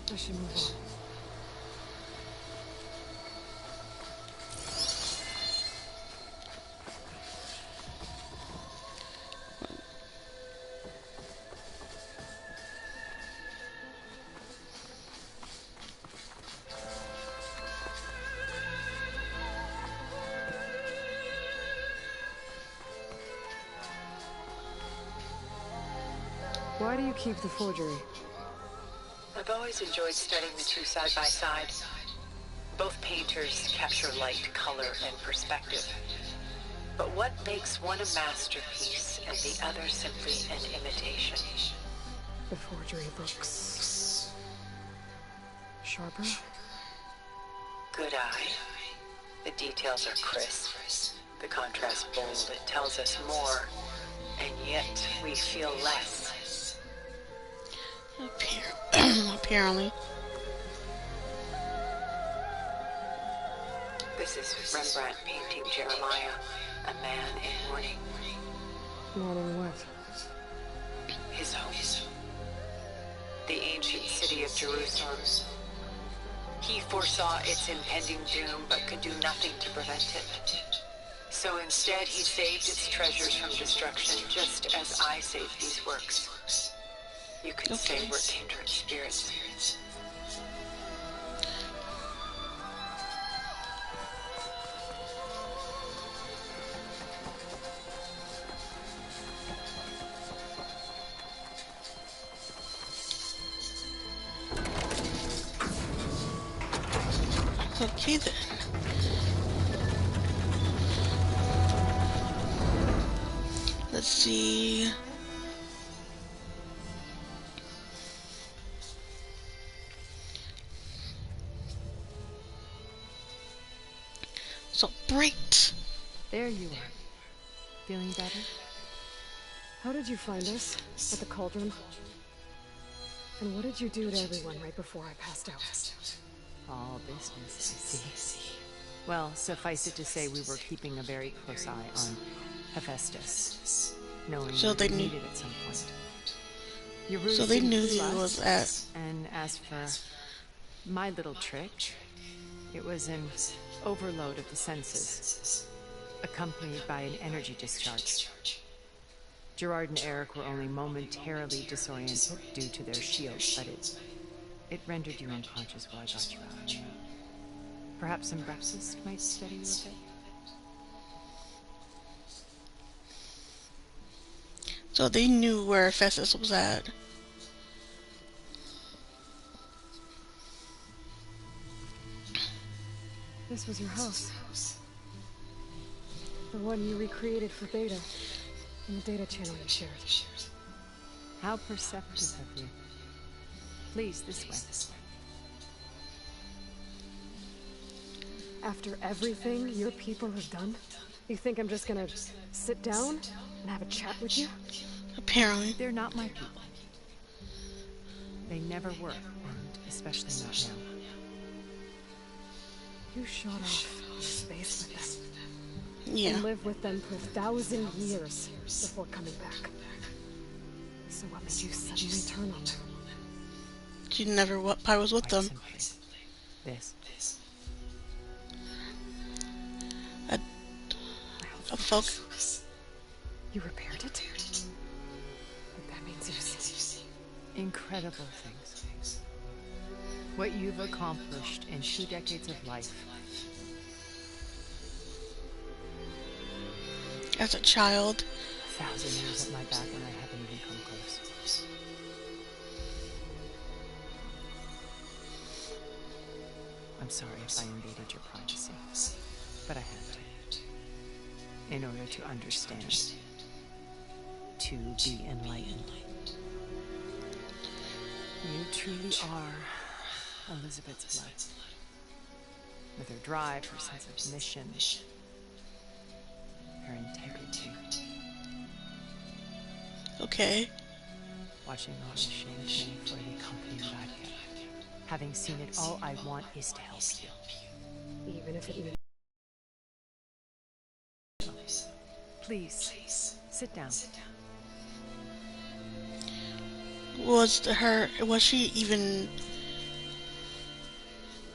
I should move on. Why do you keep the forgery? I've always enjoyed studying the two side by side. Both painters capture light, color, and perspective. But what makes one a masterpiece and the other simply an imitation? The forgery looks sharper. Good eye. The details are crisp. The contrast bold. It tells us more, and yet we feel less. Apparently. This is Rembrandt painting Jeremiah, a man in mourning. Mourning what? His home. The ancient city of Jerusalem. He foresaw its impending doom, but could do nothing to prevent it. So instead, he saved its treasures from destruction, just as I saved these works. You could say we're kindred spirits. Okay then. Let's see. So great. There you are. Feeling better? How did you find us? At the cauldron? And what did you do to everyone right before I passed out? All business, I see. Well, suffice it to say we were keeping a very close eye on Hephaestus, knowing So that they we knew- needed at some point. Your So they seemed knew to he lust, was at. And as for my little trick, it was an overload of the senses, accompanied by an energy discharge. Gerard and Eric were only momentarily disoriented due to their shields, but it rendered you unconscious while I got you out. Perhaps some breakfast might steady you a bit? So they knew where Festus was at. This was your house. The one you recreated for Beta. In the data channel you shared. How perceptive of you. Please, this way. After everything your people have done, you think I'm just gonna sit down and have a chat with you? Apparently. They're not my people. They never were, and especially not now. You shot off into space with them. Yeah. And lived with them for 1,000 years before coming back. So what made you suddenly turn on them? She never I was with them. This. A focus. You repaired it? That means you've seen. Incredible things. What you've accomplished in 2 decades of life. As a child. 1,000 years at my back and I haven't even come close. I'm sorry if I invaded your privacy, but I had to. In order to understand, to be enlightened. You truly are Elizabeth's blood. With her drive, her sense of mission, her integrity. Okay. Watching all this shamed me for the company that I've kept. Having seen it, all I want is to help you. Even if it means... Please, sit down. Was she even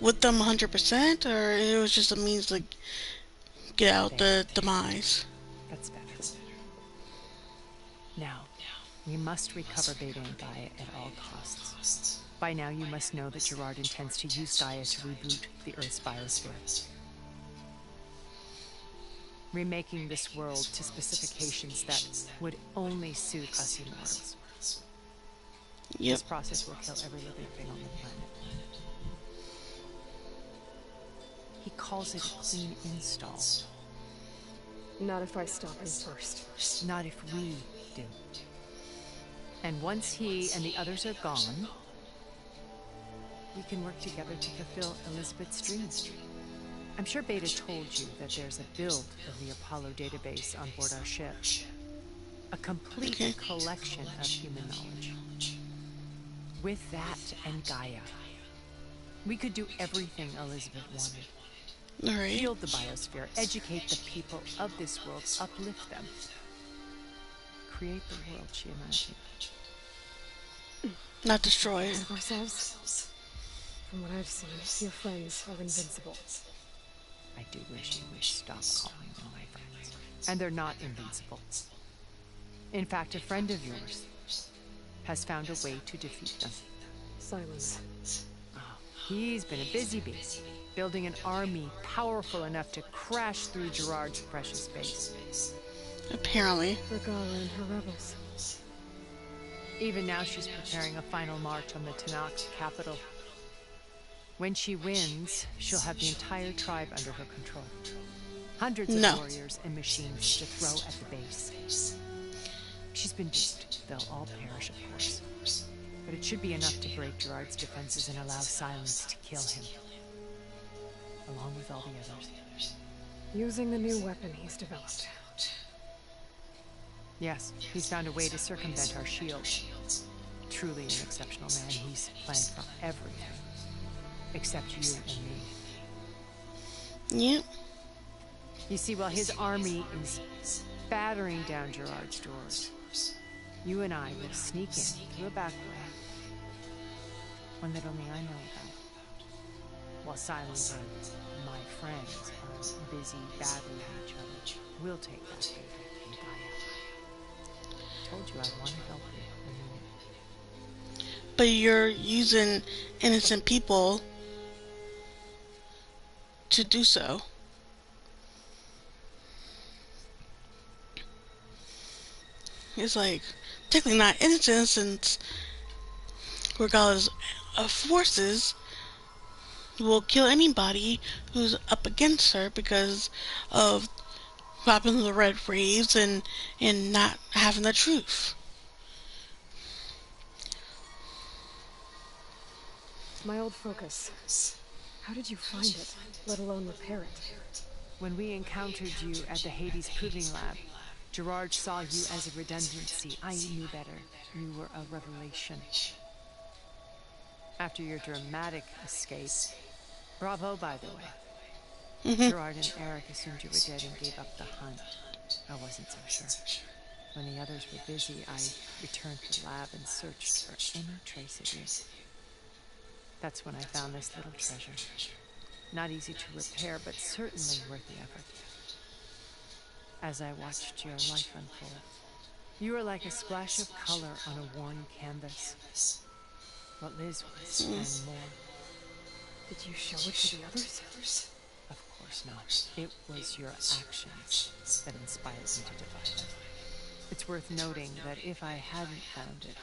with them 100%, or it was just a means to get out the demise? That's better. Now, we must recover Beta and Gaia at all costs. By now, you must know that Gerard intends to use Gaia to reboot the Earth's biosphere. Remaking this world to specifications that would only suit us immortals. Yep. This process will kill every living thing on the planet. He calls it a clean install. Not if I stop him first. Not if we do. And once he and the others are gone, we can work together to fulfill Elizabeth's dreams. I'm sure Beta told you that there's a build of the Apollo database on board our ship. A complete collection of human knowledge. With that and Gaia, we could do everything Elizabeth wanted. All right. Heal the biosphere, educate the people of this world, uplift them. Create the world she imagined. Not destroy it. Ourselves? From what I've seen, your friends are invincible. I do wish you would stop calling them my friends. And they're not invincible. In fact, a friend of yours has found a way to defeat them. Silence. Oh, he's been a busy bee, building an army powerful enough to crash through Gerard's precious base. Apparently. Regala and her rebels. Even now she's preparing a final march on the Tanakh capital. When she wins, she'll have the entire tribe under her control. Hundreds of warriors and machines to throw at the base. She's been duped. They'll all perish, of course. But it should be enough to break Gerard's defenses and allow Silence to kill him. Along with all the others. Using the new weapon he's developed. Yes, he's found a way to circumvent our shield. Truly an exceptional man. He's planned for everything. Except you and me. Yep. You see, while his army is battering down Gerard's doors, you and I will sneak in through a back way. One that only I know about. While Silence and my friends are busy battling each other, we'll take that Beta and Gaia. I told you I want to help you. I mean it. But you're using innocent people to do so. It's like technically not innocent since regardless of forces will kill anybody who's up against her because of robbing the Red Raves and not having the truth. My old focus. How did you find it, let alone repair it? When we encountered you at the Hades Proving Lab, Gerard saw you as a redundancy. I knew better. You were a revelation. After your dramatic escape, bravo, by the way. Gerard and Eric assumed you were dead and gave up the hunt. I wasn't so sure. When the others were busy, I returned to the lab and searched for any trace of you. That's when I found this little treasure. Not easy to repair, but certainly worth the effort. As I watched your life unfold, you were like a splash of color on a worn canvas. What Liz was, and more. Did you show it to the others? Of course not. It was your actions that inspired me to defy them. It's worth noting that if I hadn't found it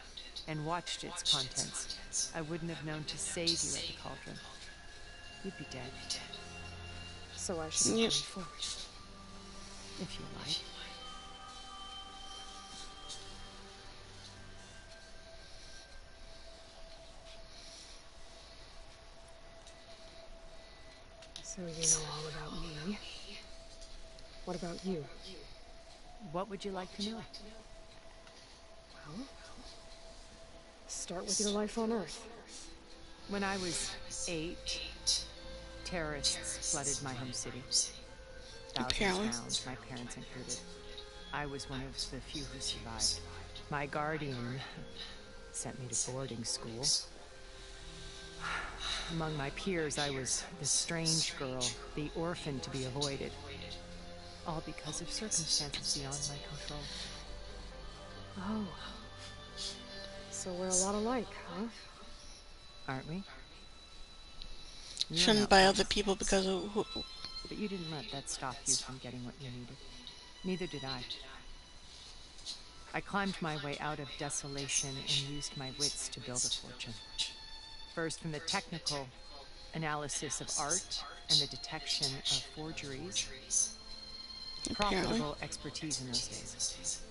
and watched its contents, I wouldn't have known to save you at the cauldron. you'd be dead. So I should be Yep. coming forward. If you like. So you know all about me. What about you? What would you like to know? Well, start with your life on Earth. When I was 8, terrorists flooded my home city. Apparently. Thousands drowned, my parents included. I was one of the few who survived. My guardian sent me to boarding school. Among my peers, I was the strange girl, the orphan to be avoided. All because of circumstances beyond my control. Oh. So we're a lot alike, huh? Aren't we? You're Shouldn't not by right. other people because of who. But you didn't let that stop you from getting what you needed. Neither did I. I climbed my way out of desolation and used my wits to build a fortune. First from the technical analysis of art and the detection of forgeries. Apparently. Profitable expertise in those days.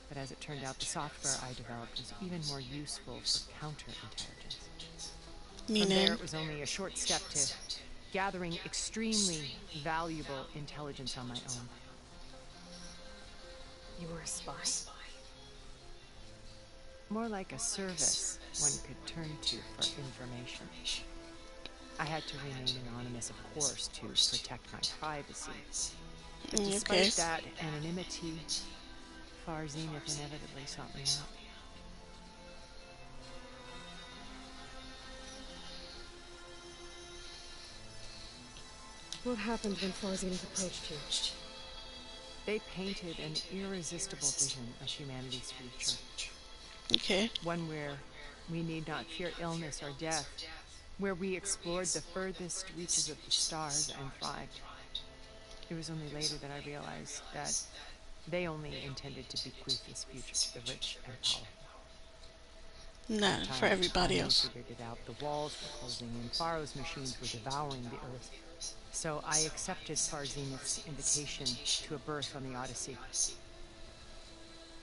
But as it turned out, the software I developed was even more useful for counterintelligence. From there, Meaning. it was only a short step to gathering extremely valuable intelligence on my own. You were a spy? More like a service one could turn to for information. I had to remain anonymous, of course, to protect my privacy. But despite Okay. that anonymity, Far Zenith inevitably sought me out. What happened when Far Zenith approached you? They painted an irresistible vision of humanity's future. Okay. One where we need not fear illness or death, where we explored the furthest reaches of the stars and thrived. It was only later that I realized that they only intended to bequeath this future to the rich and powerful. Not for everybody else. I figured it out. The walls were closing in. Pharaoh's machines were devouring the earth. So I accepted Far Zenith's invitation to a berth on the Odyssey.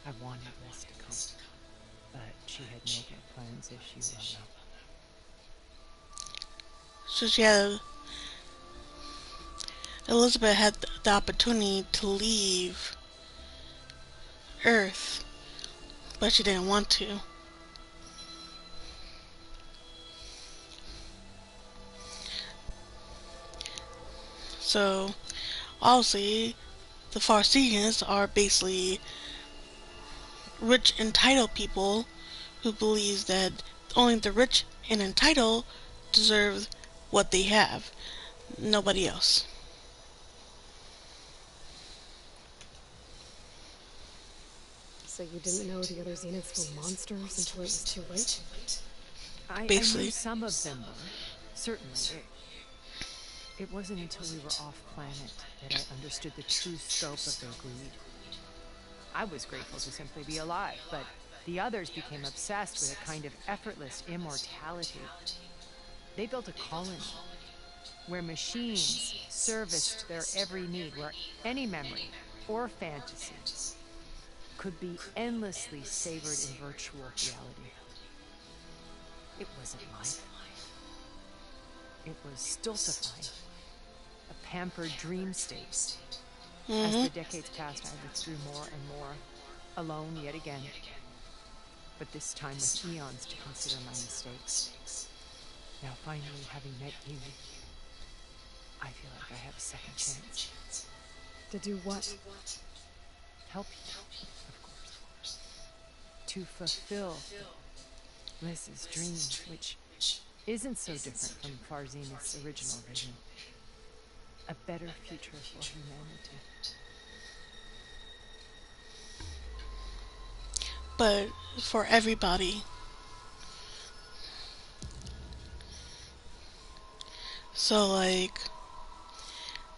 I wanted Liz to come, but she had no good plans, as you well know. So she had. Elizabeth had the opportunity to leave Earth, but she didn't want to. So, obviously, the Farseans are basically rich, entitled people who believes that only the rich and entitled deserve what they have, nobody else. So you didn't know the other Zeniths were monsters until it was too late? I Basically. knew some of them were. Certainly. It wasn't until we were off-planet that I understood the true scope of their greed. I was grateful to simply be alive, but the others became obsessed with a kind of effortless immortality. They built a colony where machines serviced their every need, where any memory or fantasy could be endlessly savored in virtual reality. It wasn't life. It was stultifying, a pampered dream state. As the decades passed, I withdrew more and more, alone yet again. But this time with eons to consider my mistakes. Now finally, having met you, I feel like I have a second chance. To do what? Help you, of course. To fulfill Liz's dream, which isn't so different from Far Zenith's original vision. A better future for humanity. But for everybody. So, like,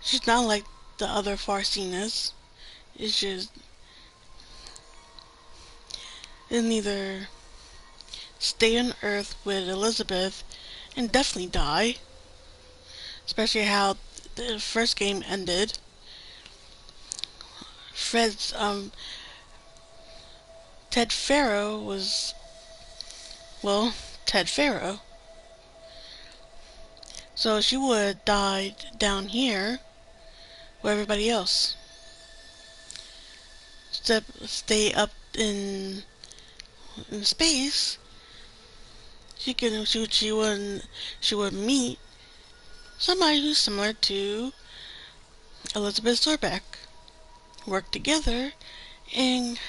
she's not like the other Farsenas. It's just, it'll either stay on Earth with Elizabeth and definitely die, especially how the first game ended. Fred's Ted Faro was, well, Ted Faro. So she would have died down here with everybody else. Stay up in space. She would meet somebody who's similar to Elizabeth Sorbeck. Work together, and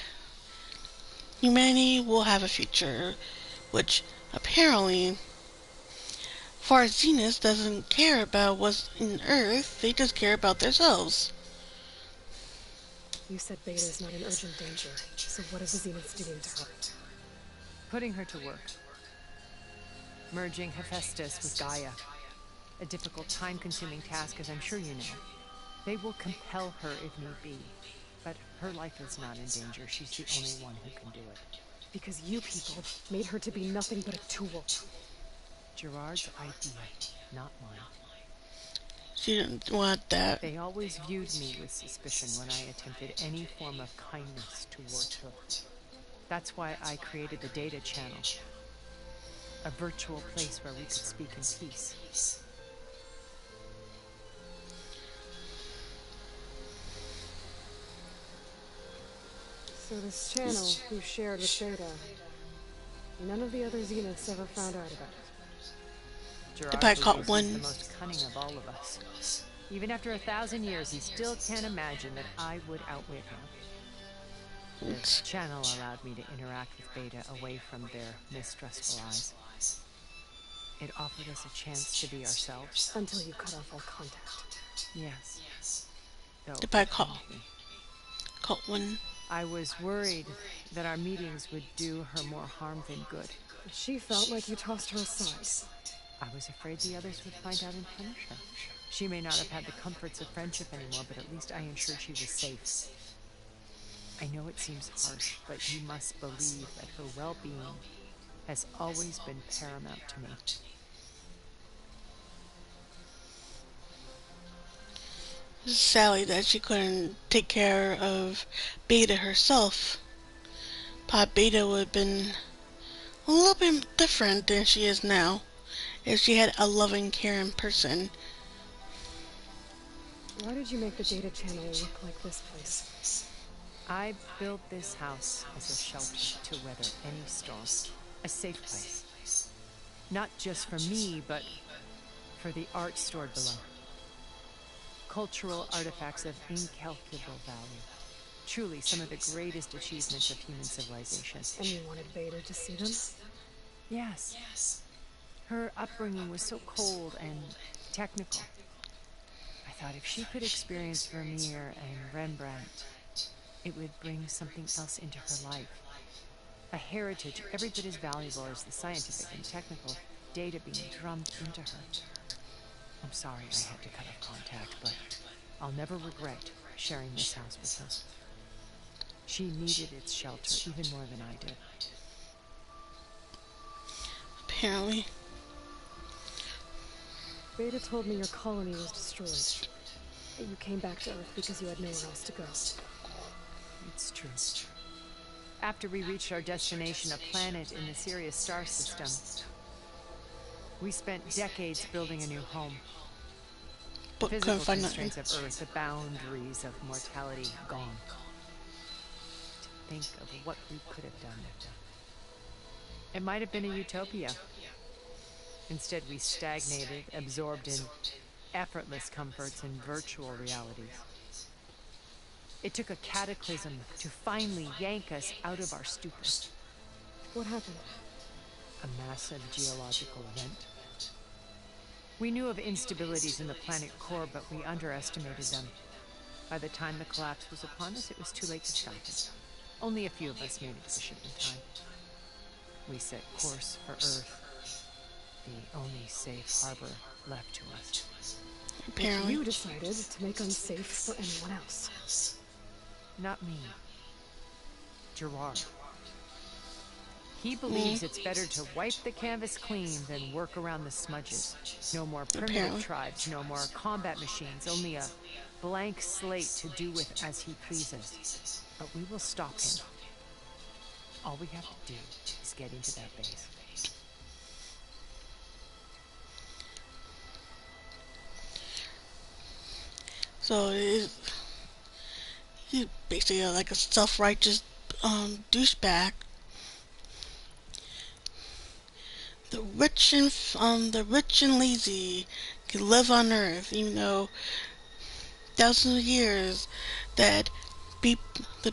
humanity will have a future, which apparently Far Zenith doesn't care about what's in Earth, they just care about themselves. You said Beta is not in urgent danger, so what are the Zeniths doing to her? Putting her to work. Merging Hephaestus with Gaia. A difficult, time-consuming task, as I'm sure you know. They will compel her if need be. But her life is not in danger. She's the only one who can do it. Because you people made her to be nothing but a tool. Gerard's idea, not mine. She didn't want that. They always viewed me with suspicion when I attempted any form of kindness towards her. That's why I created the data channel. A virtual place where we could speak in peace. So this channel you shared with Beta, none of the other Zeniths ever found out about it. Gerard I caught one. is the most cunning of all of us. Even after 1,000 years, he still can't imagine that I would outwit him. This channel allowed me to interact with Beta away from their mistrustful eyes. It offered us a chance to be ourselves. Until you cut off all contact. Yes. Though, I caught one. I was worried that our meetings would do her more harm than good. She felt like you tossed her aside. I was afraid the others would find out and punish her. She may not have had the comforts of friendship anymore, but at least I ensured she was safe. I know it seems harsh, but you must believe that her well-being has always been paramount to me. It's sadly that she couldn't take care of Beta herself. But Beta would have been a little bit different than she is now if she had a loving, caring person. Why did you make the data channel look like this place? I built this house as a shelter to weather any storm. A safe place. Not just for me, but for the art stored below. Cultural artifacts of incalculable value. Truly some of the greatest achievements of human civilization. And you wanted Beta to see them? Yes. Her upbringing was so cold and technical. I thought if she could experience Vermeer and Rembrandt, it would bring something else into her life. A heritage every bit as valuable as the scientific and technical data being drummed into her. I'm sorry I had to cut off contact, but I'll never regret sharing this house with her. She needed its shelter even more than I did. Apparently. Beta told me your colony was destroyed. That you came back to Earth because you had nowhere else to go. It's true. After we reached our destination, a planet in the Sirius star system, we spent decades building a new home. The physical constraints of Earth, the boundaries of mortality gone. To think of what we could have done. It might have been a utopia. Instead, we stagnated, absorbed in effortless comforts and virtual realities. It took a cataclysm to finally yank us out of our stupor. What happened? A massive geological event. We knew of instabilities in the planet core, but we underestimated them. By the time the collapse was upon us, it was too late to stop it. Only a few of us made it to the ship in time. We set course for Earth, the only safe harbor left to us. Apparently. You decided to make unsafe for anyone else. Not me. Gerard. He believes it's better to wipe the canvas clean than work around the smudges. No more primitive tribes, no more combat machines, only a blank slate to do with as he pleases. But we will stop him. All we have to do is get into that base. So he's basically like a self-righteous douchebag. The rich and lazy can live on Earth, even though thousands of years that the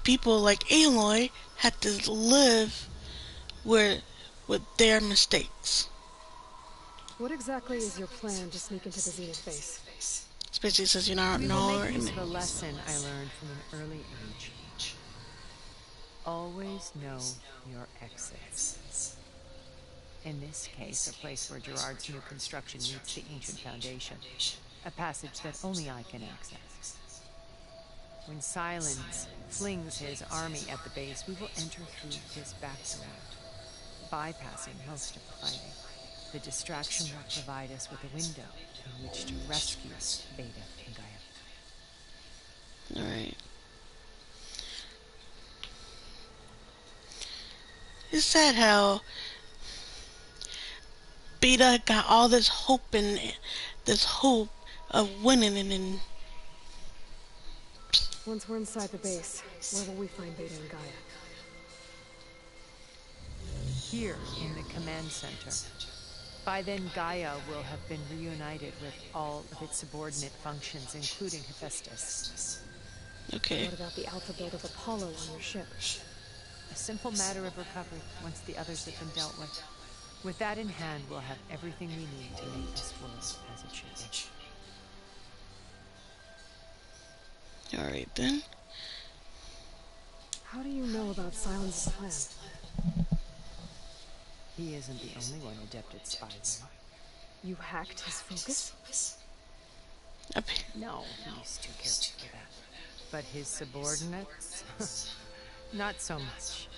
people like Aloy had to live with their mistakes. What exactly is your plan to sneak into the Zenith base? Especially since you're not We will make use of a lesson I learned from an early age. Always know your exits. In this case, a place where Gerard's new construction meets the ancient foundation. A passage that only I can access. When Silence flings his army at the base, we will enter through his back door, bypassing most of the fighting. The distraction will provide us with a window in which to rescue Beta and Gaia. Alright. It's sad how Beta got all this hope of winning, and then once we're inside the base, where will we find Beta and Gaia? Here in the command center. By then, Gaia will have been reunited with all of its subordinate functions, including Hephaestus. Okay. What about the alpha build of Apollo on your ship? A simple matter of recovery once the others have been dealt with. With that in hand, we'll have everything we need to make this world as it should be. Alright then. How do you know about Silence's plan? He isn't the only one adept at spying. You hacked his focus? No, he's too careful for that. But his subordinates? Not so much.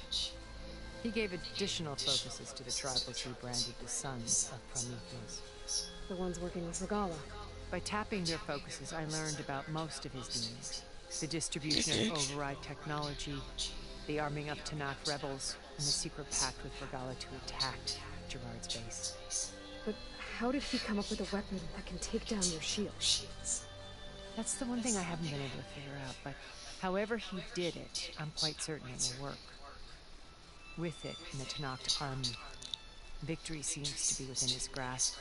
He gave additional focuses to the tribals he branded the Sons of Prometheus. The ones working with Regalla. By tapping their focuses, I learned about most of his dealings. The distribution of override technology, the arming of Tanakh rebels, and the secret pact with Regalla to attack Gerard's base. But how did he come up with a weapon that can take down your shield? That's the one thing I haven't been able to figure out, but however he did it, I'm quite certain it will work. With it in the Tanakh army, victory seems to be within his grasp.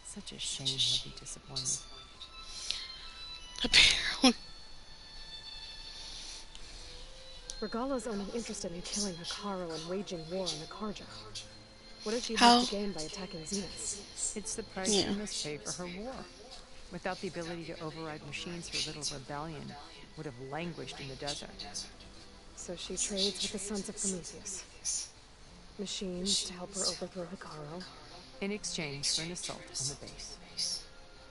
Such a shame he'll be disappointed. Apparently. Regalla's only interested in killing Hekarro and waging war on the Karja. What does she have to gain by attacking Zenith? It's the price she must pay for her war. Without the ability to override machines, her little rebellion would have languished in the desert. So she trades with the Sons of Prometheus. Machines to help her overthrow Hekarro. In exchange for an assault on the base.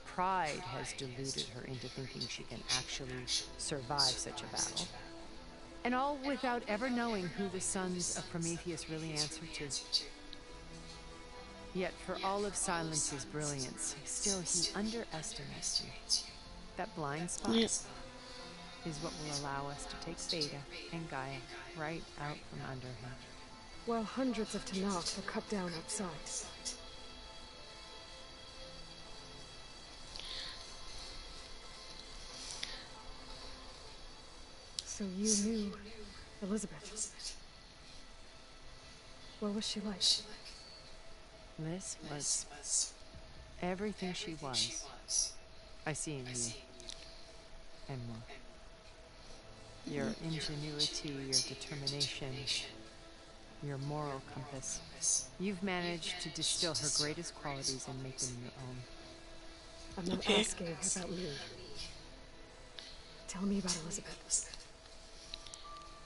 Pride has deluded her into thinking she can actually survive such a battle. And all without ever knowing who the Sons of Prometheus really answer to. Yet for all of Silence's brilliance, still he underestimates you. That blind spot is what will allow us to take Beta and Gaia right out from under him. While hundreds of Tanakh were cut down outside. So you knew Elizabeth. What was she like? Liz was everything she was. I see in you. And more. Your ingenuity, your determination, your moral compass. You've managed to distill her greatest qualities and make them your own. I'm not asking about me. Tell me about Elizabeth.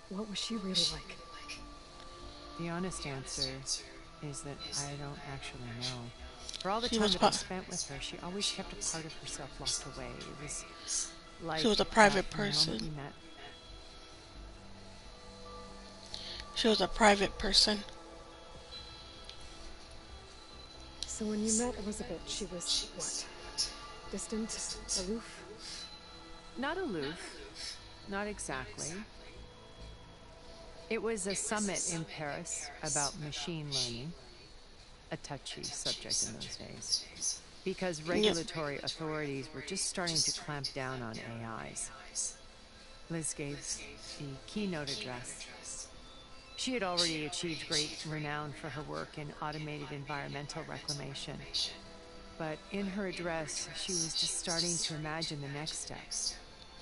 What was she really like? The honest answer is that I don't actually know. For all the time that I spent with her, she always kept a part of herself locked away. It was like she was a private person. She was a private person. So when you met Elizabeth, she was what? Distant? Aloof? Not aloof. Not exactly. It was a summit in Paris about machine learning. A touchy subject in those days. Because regulatory authorities were just starting to clamp down on AIs. Liz gave the keynote address. She had already achieved great renown for her work in automated environmental reclamation. But in her address, she was just starting to imagine the next steps.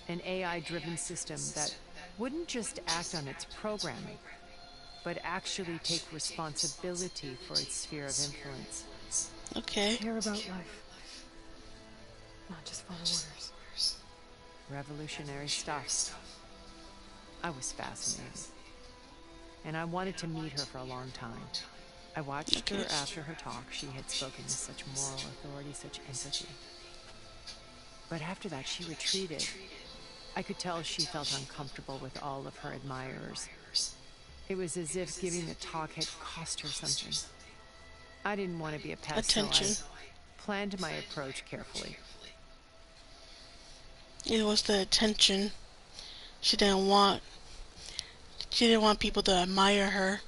An AI-driven system that wouldn't just act on its programming, but actually take responsibility for its sphere of influence. Okay. Care about life. Not just follow orders. Revolutionary stuff. I was fascinated. And I wanted to meet her for a long time. I watched her after her talk. She had spoken with such moral authority, such empathy. But after that, she retreated. I could tell she felt uncomfortable with all of her admirers. It was as if giving the talk had cost her something. I didn't want to be a pest, so I planned my approach carefully. It was the attention. She didn't want people to admire her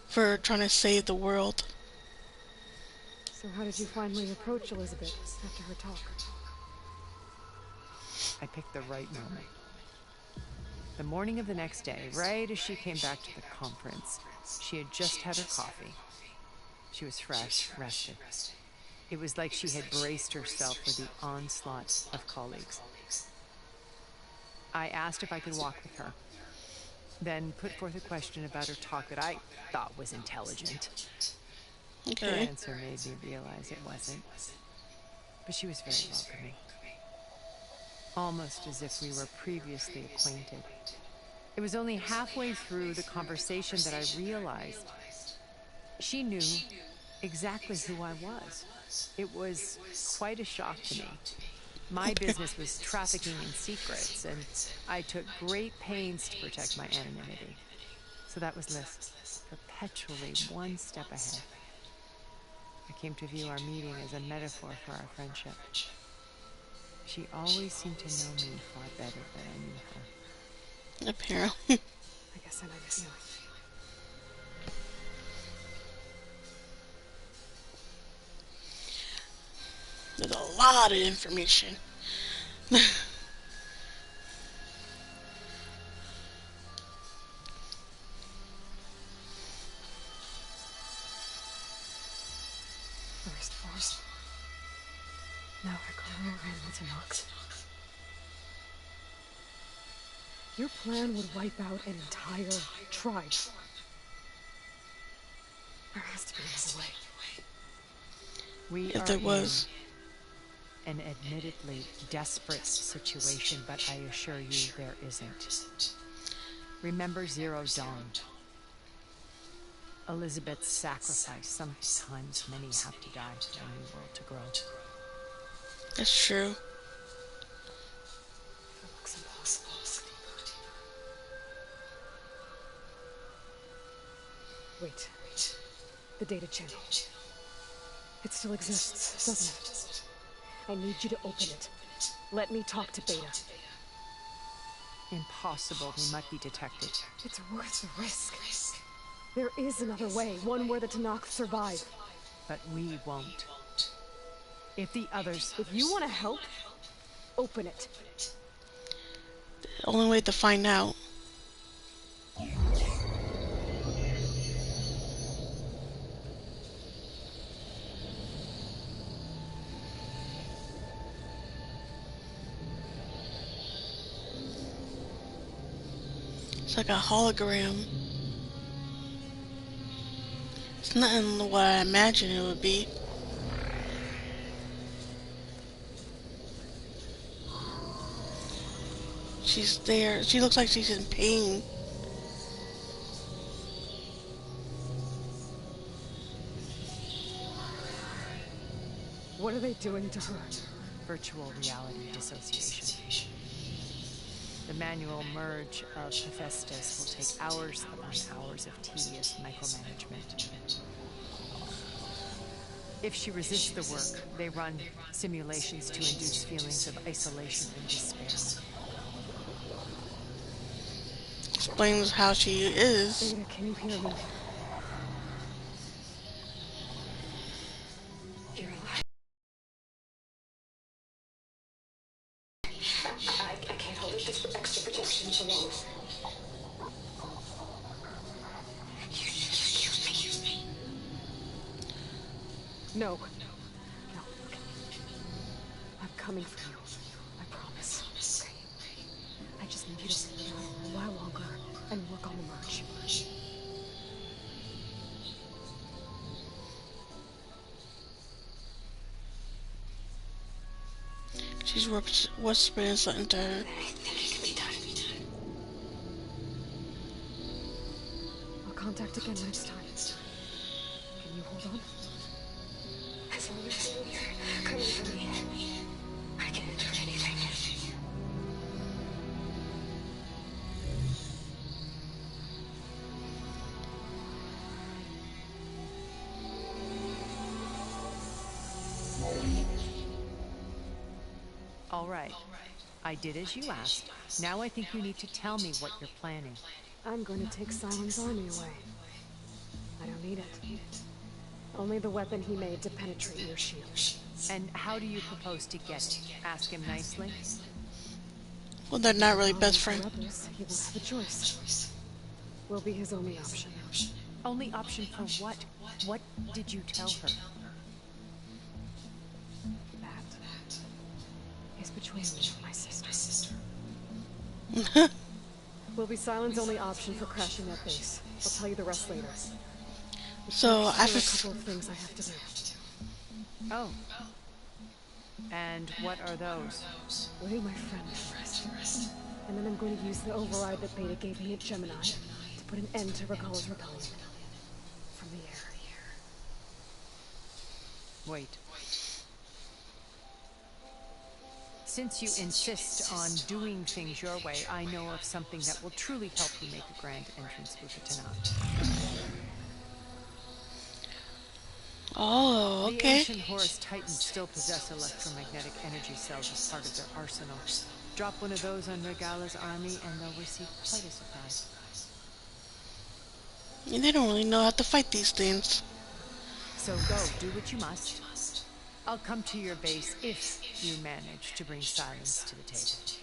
for trying to save the world. So how did you finally approach Elizabeth after her talk? I picked the right moment. The morning of the next day, right as she came back to the conference, she had just had her coffee. She was fresh, rested. It was like she had braced herself for the onslaught of colleagues. I asked if I could walk with her, then put forth a question about her talk that I thought was intelligent. Okay. Her answer made me realize it wasn't, but she was very welcoming. Almost as if we were previously acquainted. It was only halfway through the conversation that I realized she knew exactly who I was. It was quite a shock to me. My business was trafficking in secrets, and I took great pains to protect my anonymity. So that was Liz, perpetually one step ahead. I came to view our meeting as a metaphor for our friendship. She always seemed to know me far better than I knew her. Apparently. I guess I know the feeling. There's a lot of information. First. Now Hikaru and Tanox. Your plan would wipe out an entire tribe. There has to be another way. We If there was an admittedly desperate situation, but I assure you there isn't. Remember Zero Dawn. Elizabeth's sacrifice. Sometimes many have to die for a new world to grow. That's true. It looks impossible. Wait. The data channel. It still exists, doesn't it? I need you to open it. Let me talk to Beta. Impossible. We might be detected. It's worth the risk. There is another way, one where the Tenakth survive. But we won't. If the others... If you want to help, open it. The only way to find out. It's like a hologram. It's nothing what I imagined it would be. She's there. She looks like she's in pain. What are they doing to her? Virtual reality dissociation. The manual merge of Hephaestus will take hours upon hours of tedious micromanagement. If she resists the work, they run simulations to induce feelings of isolation and despair. Explains how she is. Beta, can you hear me? You're alive. I can't hold it this extra protection for long. You kill me. No. No. I'm coming for you. I promise. Okay? I just need you to stay a while longer and work on the merge. She's whispering something to her. I think it can be done. I'll contact again next time. Can you hold on? As long as you're coming for me, I can endure anything. All right. I did as you asked. Now I think you need to tell me what you're planning. I'm going to take Silen's army away. I don't need it. Only the weapon he made to penetrate your shield. And how do you propose to get it? Ask him nicely? Well, they're not really best For friends. rebels, he won't have a choice. We'll be his only option. Only option for what? What did you tell her? That is between me and my sister. Will be Silen's only option for crashing that base. I'll tell you the rest later. So I There are a couple of things I have to do. Oh. And what are those? Lay my friend to rest. And then I'm going to use the override that Beta gave me at Gemini to put an end to Regalla's rebellion. From the air. Wait. Since you insist on doing things your way, I know of something that will truly help you make a grand entrance with the Tenat. Oh, The okay. ancient Horus Titans still possess electromagnetic energy cells as part of their arsenal. Drop one of those on Regalla's army and they'll receive quite a surprise. They don't really know how to fight these things. So go, do what you must. I'll come to your base if you manage to bring Silence to the table.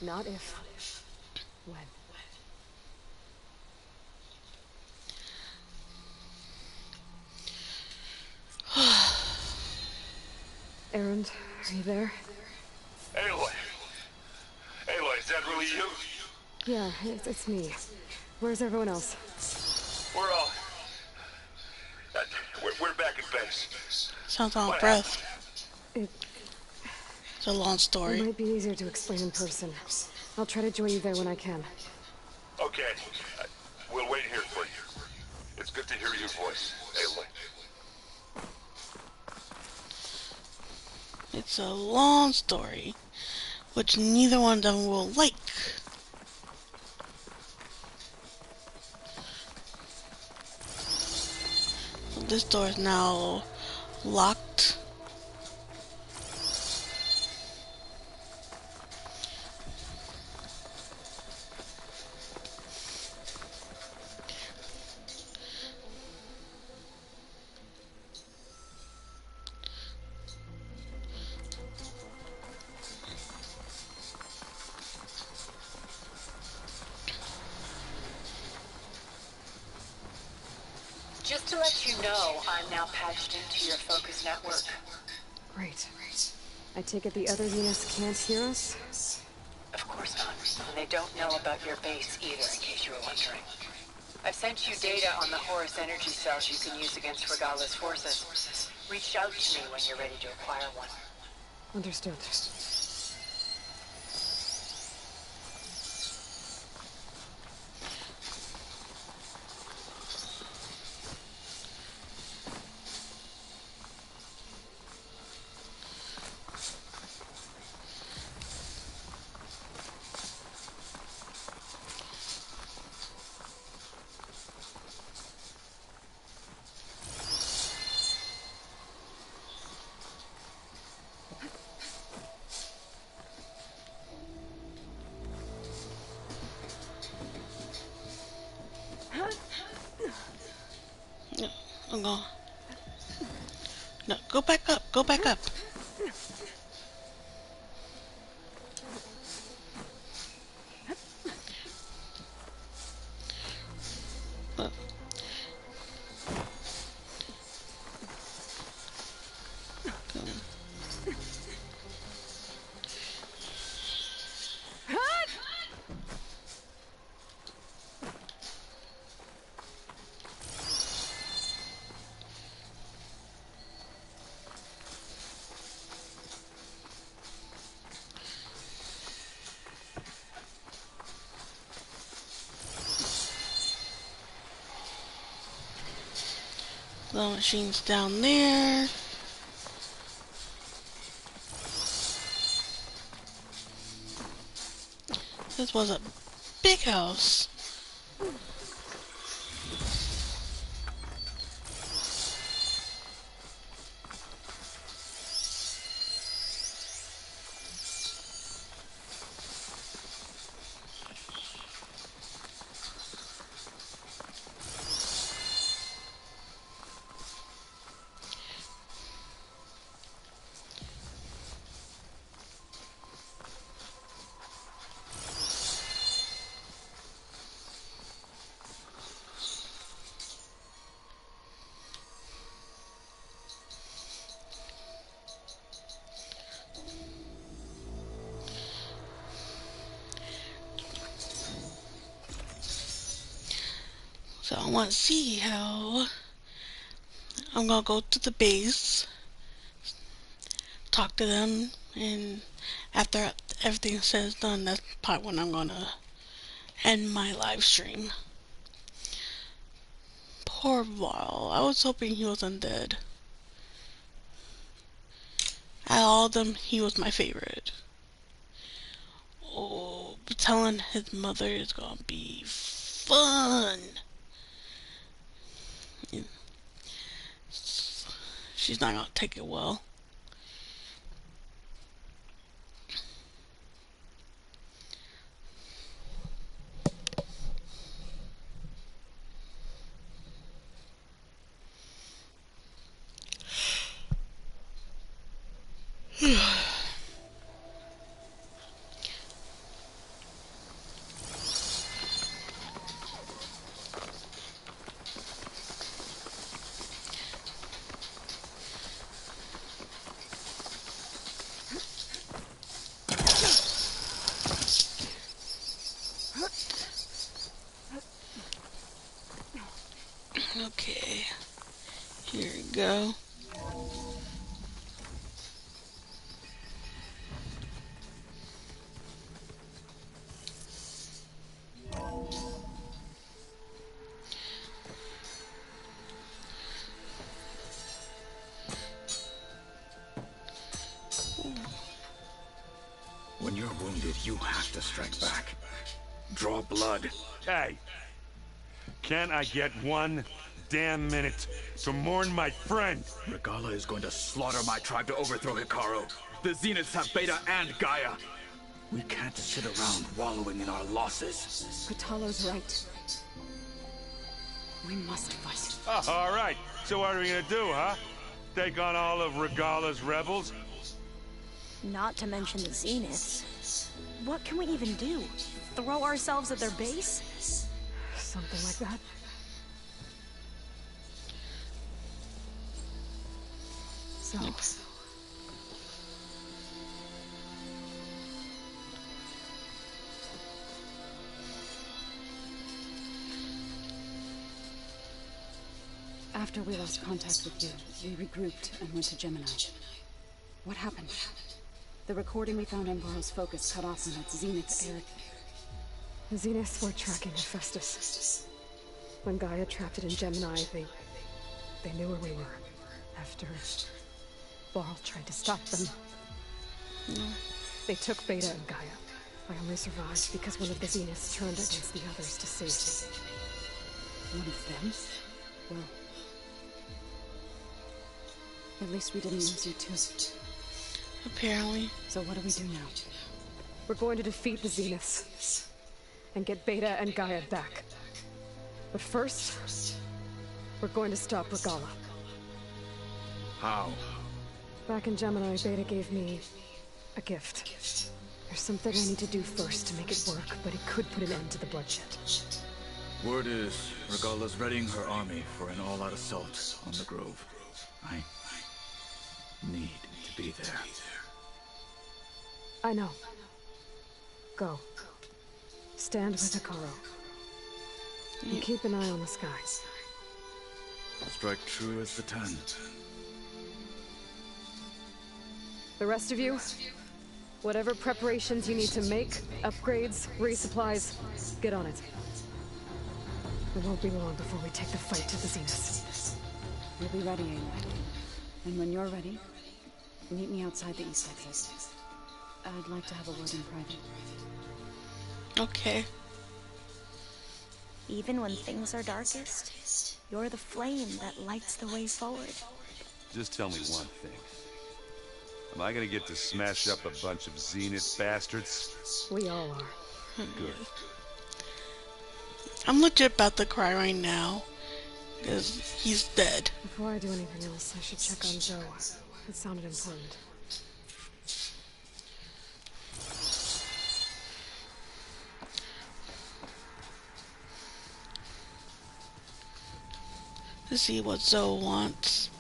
Not if. When. Erend, are you there? Aloy! Aloy, is that really you? Yeah, it's me. Where's everyone else? We're all... We're back at base. Sounds on What breath. It It's a long story. might be easier to explain in person. I'll try to join you there when I can. Okay. We'll wait here for you. It's good to hear your voice, Aloy. It's a long story, which neither one of them will like. This door is now locked. Just to let you know, I'm now patched into your focus network. Great. I take it the other units can't hear us? Of course not. And they don't know about your base either, in case you were wondering. I've sent you data on the Horus energy cells you can use against Regalla's forces. Reach out to me when you're ready to acquire one. Understood. I'm going. No, go back up. Go back up. The machine's down there. This was a big house. So I want to see how I'm gonna go to the base, talk to them, and after everything says done, that's the part when I'm gonna end my live stream. Poor Varl. I was hoping he was undead. Out of all of them, he was my favorite. Oh, telling his mother is gonna be fun. She's not gonna take it well. Okay, here we go. When you're wounded, you have to strike back. Draw blood. Hey, can't I get one damn minute to mourn my friend? Regalla is going to slaughter my tribe to overthrow Hekarro. The Zeniths have Beta and Gaia. We can't sit around wallowing in our losses. Kotallo's right. We must fight. Oh, all right. So what are we gonna do, huh? Take on all of Regalla's rebels? Not to mention the Zeniths. What can we even do? Throw ourselves at their base? Something like that. So... After we lost contact with you, we regrouped and went to Gemini. What happened? The recording we found on Varl's focus cut off when that Zenith aired. The Zeniths were tracking Hephaestus. When Gaia trapped it in Gemini, they knew where we were. After Varl tried to stop them, they took Beta and Gaia. I only survived because one of the Zeniths turned against the others to save me. One of them? Well, at least we didn't lose you too. Apparently. So what do we do now? We're going to defeat the Zeniths and get Beta and Gaia back. But first, We're going to stop Regalla. How? Back in Gemini, Beta gave me a gift. There's something I need to do first to make it work, but it could put an end to the bloodshed. Word is, Regalla's readying her army for an all-out assault on the Grove. I need to be there. I know. Go. Stand with Hekarro. And keep an eye on the skies. Strike true as the 10. The rest of you, whatever preparations you need to make, upgrades, resupplies, get on it. It won't be long before we take the fight to the Zenith. We'll be ready, Aloy. And when you're ready, meet me outside the east exit. I'd like to have a word in private. Okay. Even when things are darkest, you're the flame that lights the way forward. Just tell me one thing. Am I gonna get to smash up a bunch of Zenith bastards? We all are. Good. I'm legit about to cry right now. Because he's dead. Before I do anything else, I should check on Zoe. It sounded important. To see what Zoe wants.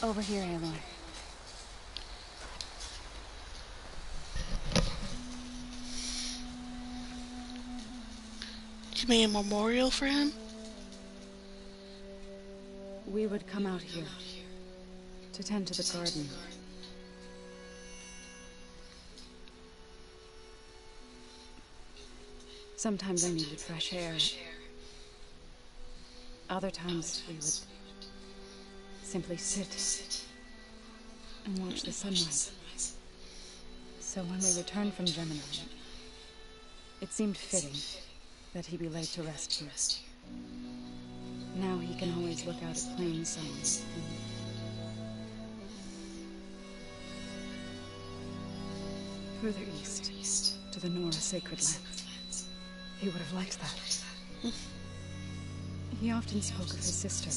Over here, Aloy. You made a memorial for him? We would come out here to tend to the garden. Sometimes I needed fresh air. Other times we would simply sit and watch the sunrise. So when we returned from Gemini, it seemed fitting that he be laid to rest here. Now he can always look out at plain suns. Further east, to the Nora sacred lands. He would have liked that. He often spoke of his sister,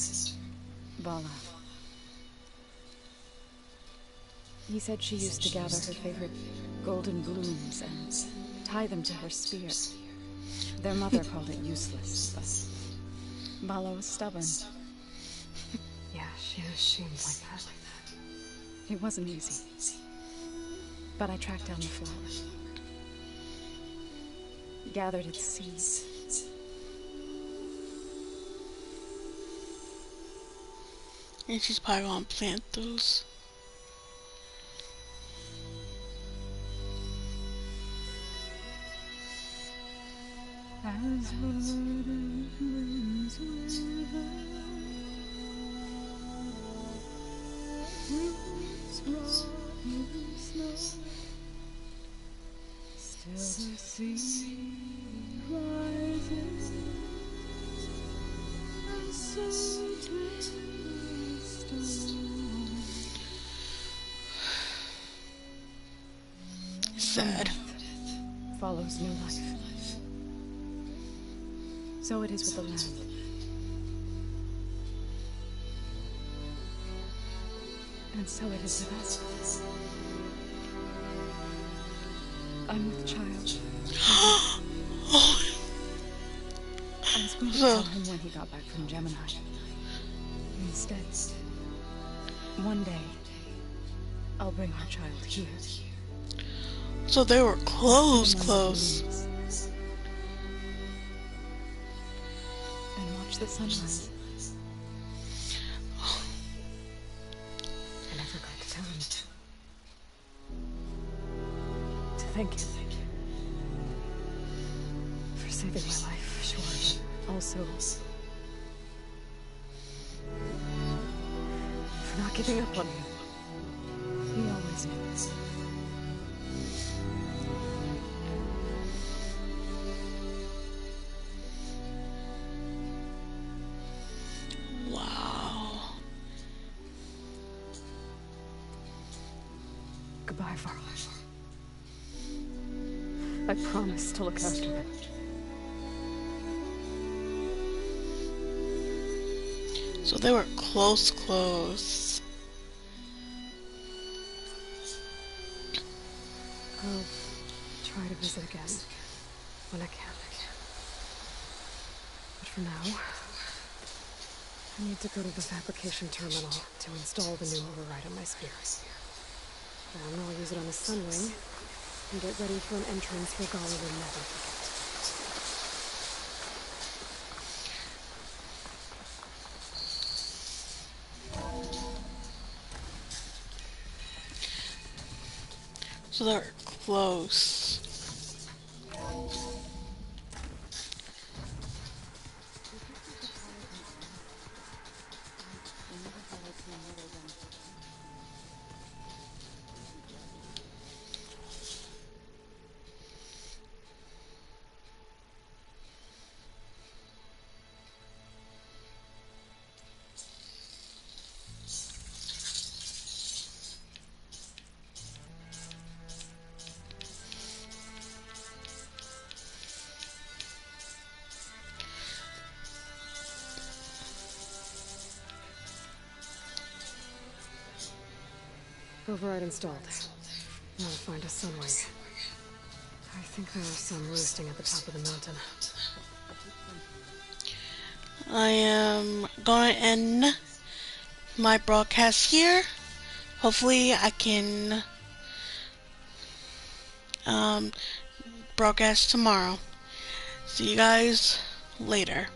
Vala. He said she used to gather her favorite golden blooms and tie them to her spear. Their mother called it useless, but Vala was stubborn. Yeah, she seemed like that. It wasn't easy. But I tracked down the flower. Gathered its seeds. And she's probably gonna plant those. As burden moves river, roots rot in snow, still the sea rises, and so the stone. Sad. Follows new life. So it is with the land. And so it is with us. I'm with Child. I was going to tell him when he got back from Gemini. Instead, one day, I'll bring our child here. So they were close. The sunrise. And I forgot to tell him to thank him for saving my life, sure, but also for not giving up on me. He always knew. Goodbye, Varl. I promise to look after them. So they were close. I'll try to visit again when I can. But for now, I need to go to the fabrication terminal to install the new override on my spear. Then I'll use it on a Sunwing and get ready for an entrance Regalla will never forget. So they're close. Override installed. Now I'll find a Sunwing. I think there are some roosting at the top of the mountain. I am going to end my broadcast here. Hopefully I can broadcast tomorrow. See you guys later.